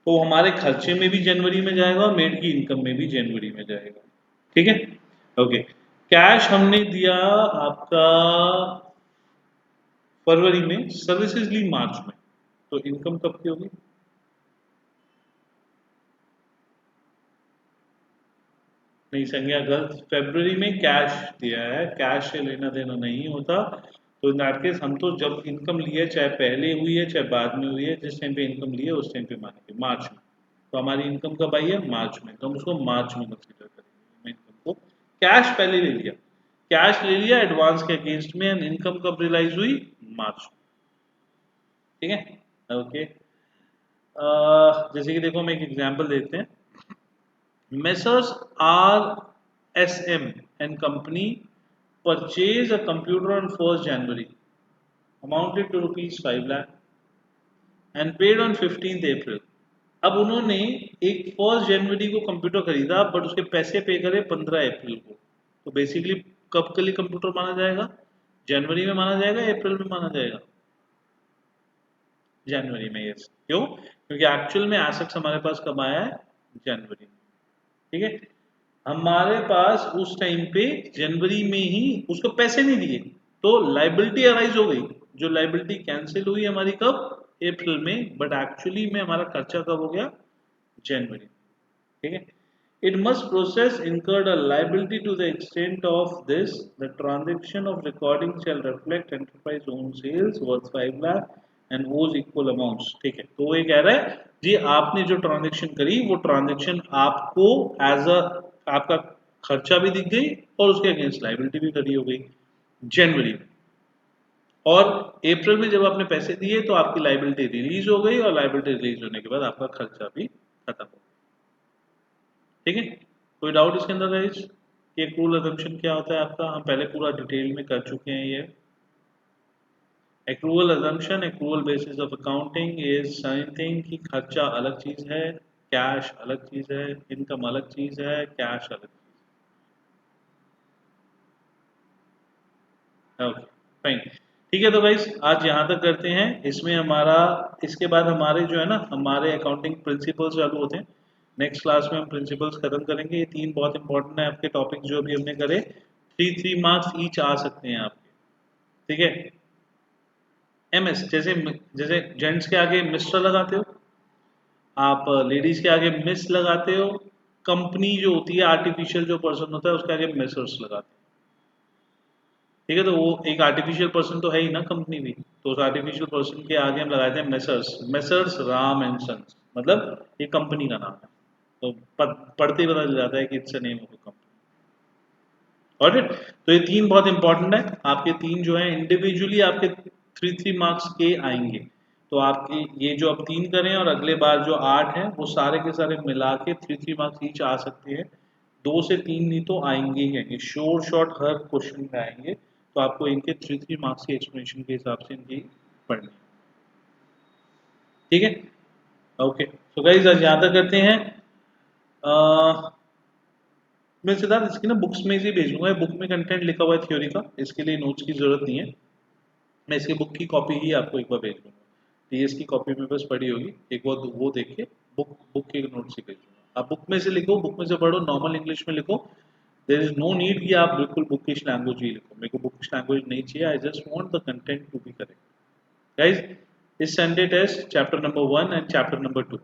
तो हमारे खर्चे में भी जनवरी में जाएगा और मेड की इनकम में भी जनवरी में जाएगा। ठीक है, ओके। कैश हमने दिया आपका फरवरी में, सर्विसेज ली मार्च में, तो इनकम कब की होगी? नहीं, संज्ञा गलत, फरवरी में कैश दिया है, कैश से लेना देना नहीं होता। तो इन दैट केस हम तो जब इनकम ली है, चाहे पहले हुई है चाहे बाद में हुई है, जिस टाइम पे इनकम ली है उस टाइम पे मानेंगे, मार्च में। तो हमारी इनकम कब आई है? मार्च में, तो हम उसको मार्च में कंसीडर करेंगे इनकम को। कैश पहले ले लिया, कैश ले लिया एडवांस के अगेंस्ट में, एंड इनकम कब रियलाइज हुई? मार्च। ठीक है, ओके। जैसे कि देखो, हम एक एग्जांपल देते हैं। Messrs R S M and company purchase a computer on 1 January amounted to ₹5 lakh and paid on 15 April. अब उन्होंने एक 1 जनवरी को कंप्यूटर खरीदा, बट उसके पैसे पे करे 15 अप्रैल को। तो बेसिकली कब के लिए कंप्यूटर माना जाएगा? जनवरी में माना जाएगा, अप्रैल में माना जाएगा? जनवरी में, यस। क्यों? क्योंकि एक्चुअल में एसेट्स हमारे पास कब आया है? जनवरी में। ठीक है, हमारे पास उस टाइम पे जनवरी में ही उसको पैसे नहीं दिए, तो लाइबिलिटी अराइज हो गई। जो लाइबिलिटी कैंसिल हुई हमारी कब? अप्रैल में, बट एक्चुअली में हमारा खर्चा कब हो गया? जनवरी। ठीक है, it must process incurred a liability to the extent of this. The transaction of recording shall reflect enterprise own sales worth 5 lakh and owes equal amounts. ठीक है, तो ये कह रहा है जी, आपने जो ट्रांजेक्शन करी वो ट्रांजेक्शन आपको एज अ आपका खर्चा भी दिख गई और उसके अगेंस्ट लाइबिलिटी भी खड़ी हो गई जनवरी में। और अप्रैल में जब आपने पैसे दिए तो आपकी लाइबिलिटी रिलीज हो गई, और लाइबिलिटी रिलीज होने के बाद आपका खर्चा भी खत्म हो गया। ठीक है, कोई डाउट इसके अंदर गाइस कि एक्रूअल अजम्पशन क्या होता है आपका? हम पहले पूरा डिटेल में कर चुके हैं ये। Accrual assumption, accrual basis of accounting is something कि खर्चा अलग चीज है, कैश अलग चीज है, इनकम अलग चीज है, कैश अलग चीज है। Okay, fine. ठीक है, तो गाइस आज यहाँ तक करते हैं। इसमें हमारा, इसके बाद हमारे जो है ना, हमारे अकाउंटिंग प्रिंसिपल्स चालू होते हैं। नेक्स्ट क्लास में हम प्रिंसिपल्स खत्म करेंगे। ये 3 बहुत इंपॉर्टेंट है आपके टॉपिक जो अभी हमने करे। 3 मार्क्स ईच आ सकते हैं आपके। ठीक है, एमएस, जैसे जैसे जेंट्स के आगे मिस्टर लगाते हो, आप लेडीज के आगे मिस लगाते हो। कंपनी जो होती है, आर्टिफिशियल जो पर्सन होता है उसके आगे मिसर्स लगाते हैं। ठीक है, तो वो एक आर्टिफिशियल पर्सन तो है ही ना कंपनी भी, तो उस आर्टिफिशियल पर्सन के आगे हम लगाते हैं messrs, messrs Ram and sons, मतलब ये कंपनी का नाम है। तो पढ़ते ही पता चल जाता है कि इट्स नेम ऑफ कंपनी। और तो ये 3 बहुत इंपॉर्टेंट है आपके। 3 जो है इंडिविजुअली आपके 3 मार्क्स के आएंगे। तो आपके ये जो अब 3 करें और अगले बार जो 8 है वो सारे के सारे मिला के 3 मार्क्स ईच आ सकते हैं। 2 से 3 नहीं तो आएंगे ही आएंगे, श्योर शॉट हर क्वेश्चन में आएंगे। तो आपको इनके 3 मार्क्स के एक्सप्लेनेशन के हिसाब से इनकी पढ़नी है। ठीक है, ओके। तो गाइस आज यहाँ तक करते हैं। मैं सिद्धार्थ इसकी ना बुक्स में ही भेजूंगा, बुक में कंटेंट लिखा हुआ है थ्योरी का, इसके लिए नोट्स की जरूरत नहीं है। मैं इसकी बुक की कॉपी ही आपको एक बार भेज दूंगा। टीएस की कॉपी में बस पड़ी होगी, एक बार वो देख के बुक बुक के नोट्स ही भेज दूंगा। आप बुक में से लिखो, बुक में से पढ़ो, नॉर्मल इंग्लिश में लिखो। देयर इज नो नीड कि आप बिल्कुल बुकिश लैंग्वेज ही लिखो। मेरे को बुकिश लैंग्वेज नहीं चाहिए, I just want the content to be correct. Guys, इस Sunday test chapter number 1 and chapter number 2